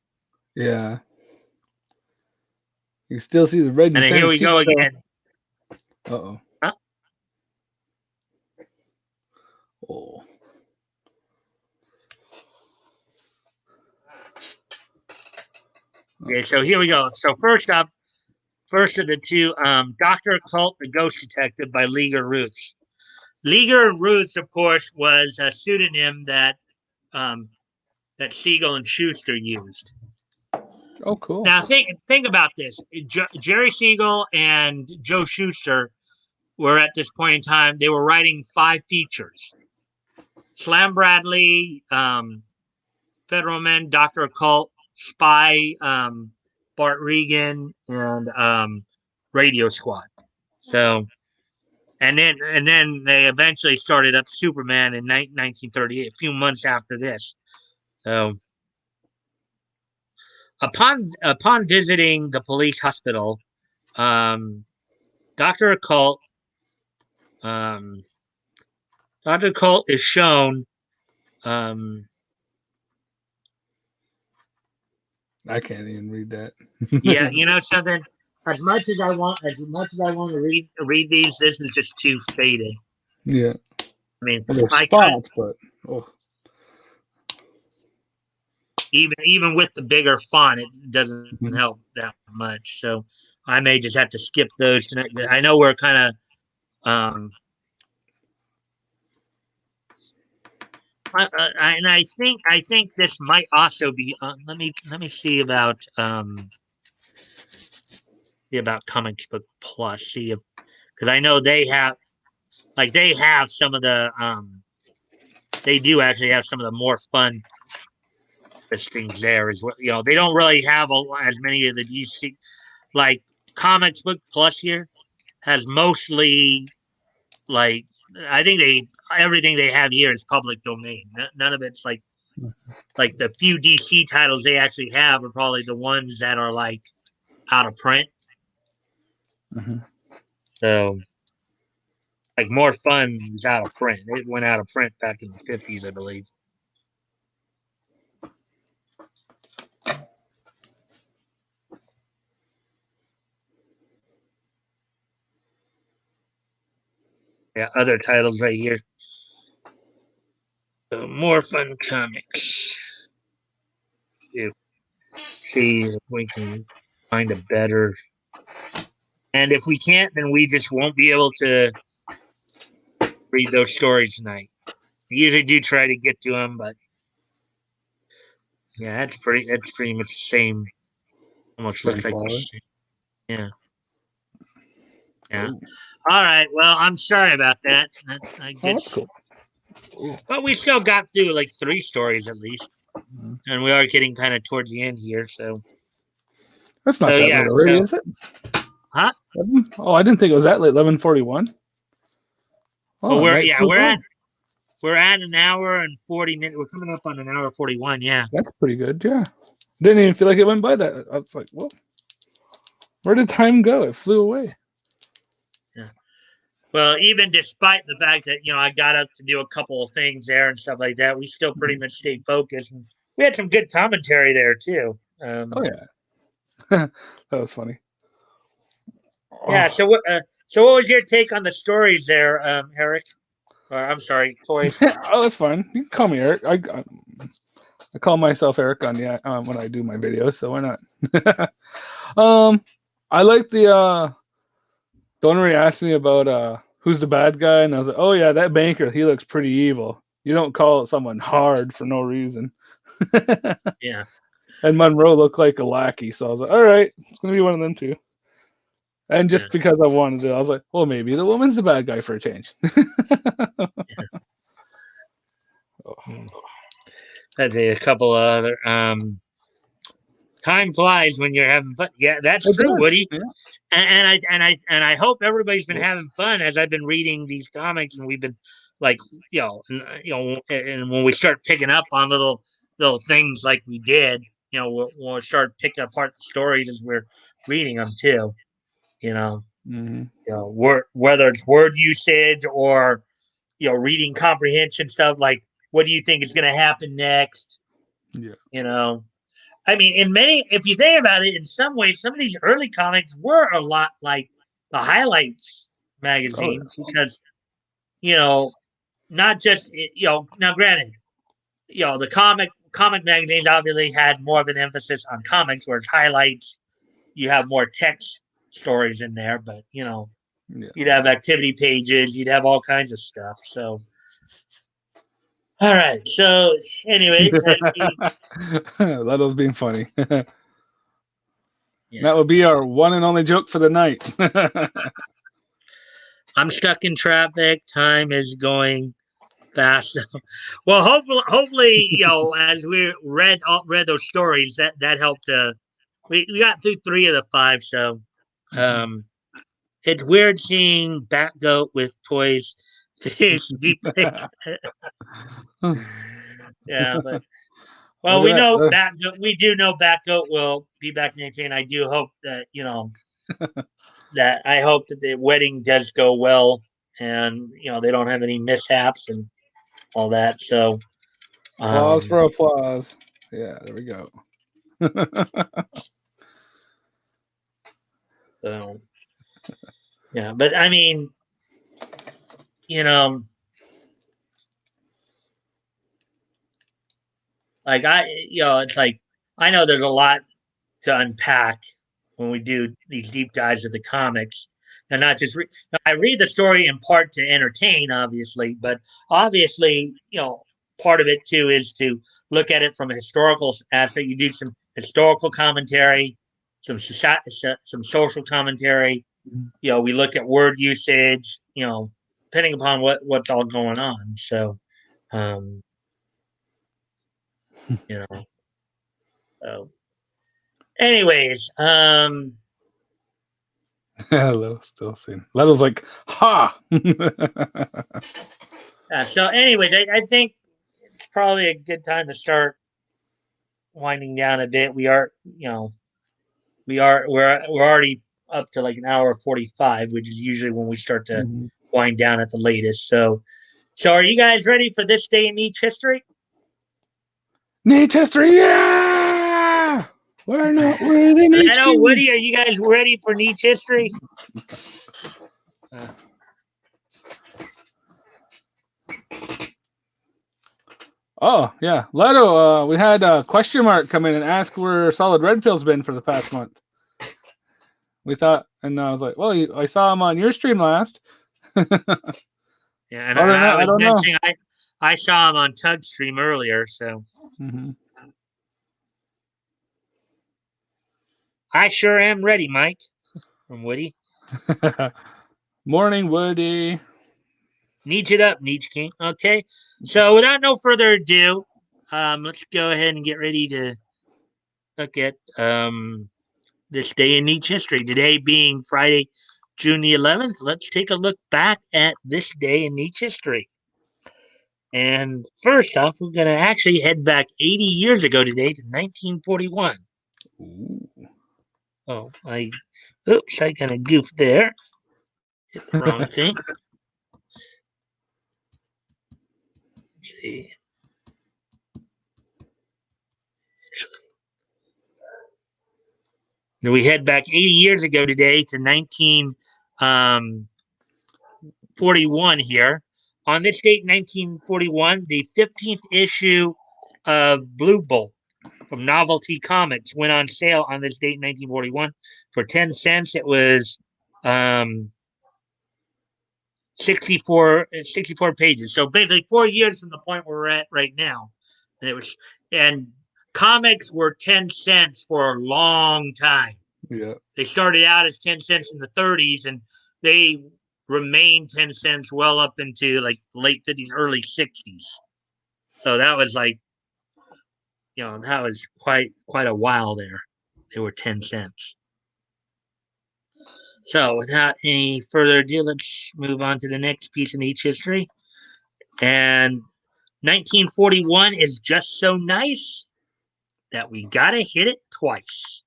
Yeah. You can still see the red in And the then here center's we teeth, go though. again. Uh-oh. Huh? Oh. Okay, so here we go. So first up, first of the two, Dr. Occult, the Ghost Detective by Liger Roots. Liger Roots, of course, was a pseudonym um, that Siegel and Schuster used. Oh, cool. Now think about this. Jerry Siegel and Joe Schuster were at this point in time, they were writing 5 features. Slam Bradley, Federal Men, Dr. Occult, Spy, Bart Regan, and Radio Squad. So, and then they eventually started up Superman in 1938, a few months after this. So, upon visiting the police hospital, Dr. Occult, um, Dr. Occult is shown. Um, I can't even read that. yeah, you know something. As much as I want to read these, this is just too faded. Yeah. I mean, Well, there's I cut spots, but oh. even with the bigger font, it doesn't Mhm. help that much. So I may just have to skip those tonight. I know we're kind of and I think this might also be. Let me see about Comic Book Plus. See if because I know they have some of the they do actually have some of the more fun listings there as well. You know, they don't really have as many of the DC like Comics Book Plus here has mostly like I think everything they have here is public domain. None of it's like the few DC titles they actually have are probably the ones that are like out of print. Mhm. So like More Fun was out of print. It went out of print back in the 50s, I believe. Yeah, other titles right here. More Fun Comics. See if we can find a better. And if we can't, then we just won't be able to read those stories tonight. I usually do try to get to them, but yeah, that's pretty much the same. Almost Same looks like quality. yeah. Yeah. Oh, All right. Well, I'm sorry about that. I that's guess, cool. Ooh. but we still got through like 3 stories at least, Mhm. and we are getting kind of towards the end here. So That's not that yeah. late already, So is it? huh? Oh, I didn't think it was that late. 11:41. Well, Oh, night flew by. we're at an hour and 40 minutes. We're coming up on an hour 41. Yeah. That's pretty good. Yeah. Didn't even feel like it went by that. I was like, well, where did time go? It flew away. Yeah. Well, even despite the fact that I got up to do a couple of things there and stuff like that, we still pretty much stayed focused. And we had some good commentary there too. Oh yeah, that was funny. Yeah. Oh. So what was your take on the stories there, Eric? Or I'm sorry, Toy. Oh, that's fine. You can call me Eric. I call myself Eric on when I do my videos, so why not? I like the owner asked me about who's the bad guy, and I was like, oh yeah, that banker. He looks pretty evil. You don't call someone hard for no reason. Yeah. And Monroe looked like a lackey, so I was like, all right, it's gonna be one of them two. And Yeah. just because I wanted it, I was like, well, maybe the woman's the bad guy for a change. Yeah. That's a couple of other. Time flies when you're having fun. Yeah, that's It true, does. Woody. Yeah. And I hope everybody's been having fun as I've been reading these comics, and we've been like, and when we start picking up on little things like we did, we'll start picking apart the stories as we're reading them too. You know, Mm-hmm. whether it's word usage or reading comprehension stuff, like what do you think is going to happen next? Yeah. You know, I mean, if you think about it, in some ways, some of these early comics were a lot like the Highlights Oh magazine because, you know, not just, now granted, the comic magazines obviously had more of an emphasis on comics, whereas Highlights, you have more text stories in there, but, yeah. you'd have activity pages, you'd have all kinds of stuff. So, all right. So, anyways, Leto's being funny. That yeah. would be our one and only joke for the night. I'm stuck in traffic. Time is going fast. Well, hopefully, as we read those stories, that helped. We got through 3 of the 5, so um, it's weird seeing Batgoat with toys fish deep lake. Yeah, but well, Look we at know that. Batgoat. We do know Batgoat will be back next year, and I do hope that that I hope that the wedding does go well, and they don't have any mishaps and all that. So, Applause um, for applause. Yeah, there we go. so yeah, but I mean, you know, like it's like I know there's a lot to unpack when we do these deep dives of the comics, and not just I read the story in part to entertain, obviously, but obviously, part of it too is to look at it from a historical aspect. You do some historical commentary, some social commentary. We look at word usage. Depending upon what's all going on. So, um, you know. So, anyways, Yeah, Leto's still seeing. Leto's like, ha! I think it's probably a good time to start winding down a bit. We're already up to like an hour 45, which is usually when we start to wind down at the latest. So are you guys ready for this day in Niche history? Niche history, yeah! We're not worthy Niche Leno, Woody, kings. are you guys ready for Niche history? Oh, yeah. Leto, we had a question mark come in and ask where Solid Red Pill's been for the past month. We thought, and I was like, well, I saw him on your stream last. Yeah, and I I was don't know. mentioning I saw him on Tug stream earlier, so I sure am ready, Mike. From Woody. Morning, Woody. Niche it up, Niche King. Okay, so without no further ado, let's go ahead and get ready to look at this day in Niche history. Today being Friday, June the 11th. Let's take a look back at this day in Niche history. And first off, we're going to actually head back 80 years ago today to 1941. Ooh. Oh, I kind of goofed there. Hit the wrong thing. Let's see. We head back 80 years ago today to 1941 here. On this date, 1941, the 15th issue of Blue Bolt from Novelty Comics went on sale on this date in 1941 for 10 cents. It was 64 pages. So basically 4 years from the point where we're at right now. And comics were 10 cents for a long time. Yeah. They started out as 10 cents in the 30s and they remained 10 cents well up into like late 50s, early 60s. So that was like, that was quite a while there. They were 10 cents. So without any further ado, let's move on to the next piece in each history. And 1941 is just so nice that we gotta hit it twice.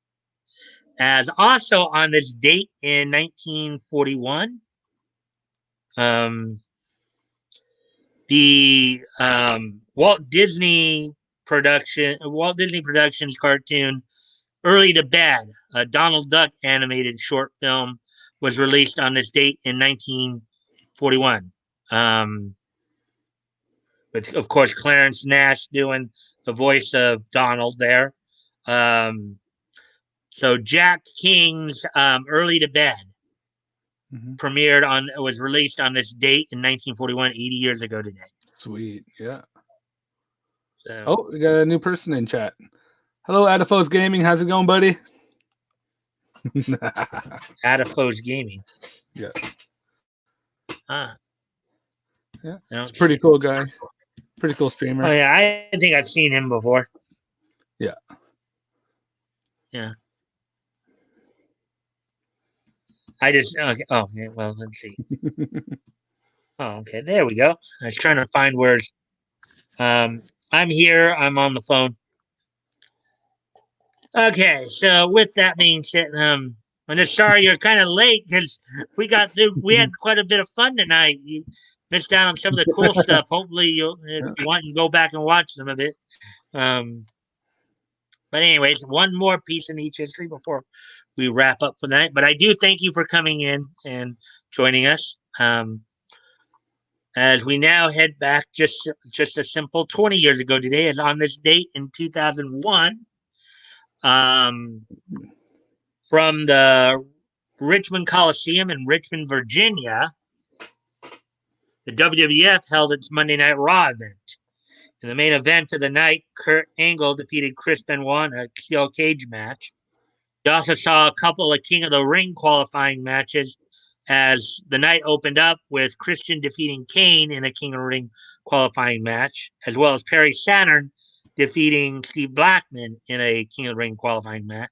As also on this date in 1941, the Walt Disney Productions cartoon Early to Bed, a Donald Duck animated short film, was released on this date in 1941. With, of course, Clarence Nash doing the voice of Donald there. So Jack King's Early to Bed was released on this date in 1941, 80 years ago today. Sweet, yeah. So, oh, we got a new person in chat. Hello, Adifos Gaming. How's it going, buddy? Adifos Gaming. Yeah. Ah. Yeah. It's a pretty cool guy. Pretty cool streamer. Oh, yeah. I think I've seen him before. Yeah. Yeah. Okay. Oh, yeah, well, let's see. Oh, okay. There we go. I was trying to find where. I'm here. I'm on the phone. Okay. So with that being said, I'm just sorry you're kind of late because we had quite a bit of fun tonight. You missed out on some of the cool stuff. Hopefully, if you want, you can go back and watch some of it. But anyways, one more piece in each history before we wrap up for the night. But I do thank you for coming in and joining us. As we now head back just a simple 20 years ago today, as on this date in 2001, from the Richmond Coliseum in Richmond, Virginia, the WWF held its Monday Night Raw event. In the main event of the night, Kurt Angle defeated Chris Benoit in a steel cage match. We also saw a couple of King of the Ring qualifying matches as the night opened up with Christian defeating Kane in a King of the Ring qualifying match, as well as Perry Saturn defeating Steve Blackman in a King of the Ring qualifying match.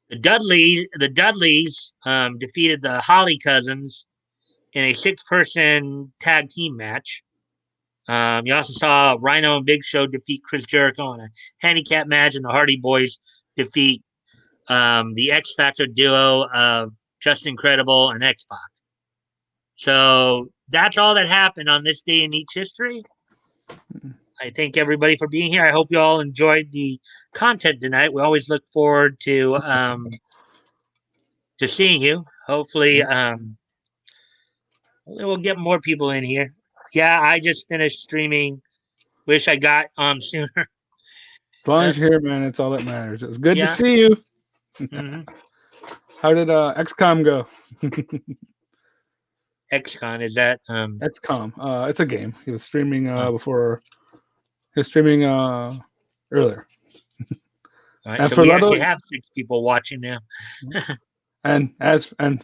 The Dudleys defeated the Holly Cousins in a 6-person tag team match. You also saw Rhino and Big Show defeat Chris Jericho in a handicap match, and the Hardy Boys defeat the X Factor duo of Just Incredible and X-Pac. So that's all that happened on this day in each history. I thank everybody for being here. I hope you all enjoyed the content tonight. We always look forward to seeing you. Hopefully, we'll get more people in here. Yeah, I just finished streaming. Wish I got sooner. As long as you're here, man, it's all that matters. It's good to Yeah. see you. Mm-hmm. How did XCOM go? XCon is that XCOM. It's a game. He was streaming oh, before. He was streaming earlier. all right. And So for we actually Leto, have 6 people watching now. and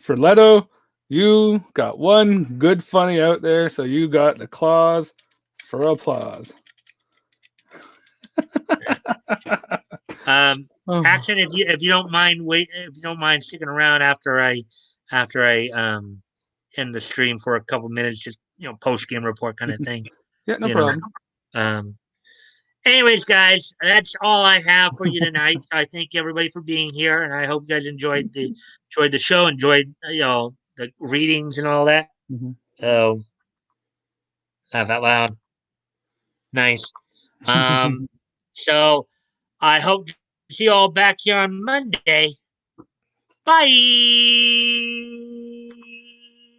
for Leto, you got one good funny out there, so you got the claws for applause. Oh. Action, if you don't mind if you don't mind sticking around after I end the stream for a couple minutes, just post game report kind of thing. Yeah, no You know. problem. Anyways, guys, that's all I have for you tonight. So I thank everybody for being here, and I hope you guys enjoyed the show, enjoyed the readings and all that. Mm-hmm. So laugh out loud, nice. So I hope to see you all back here on Monday. Bye.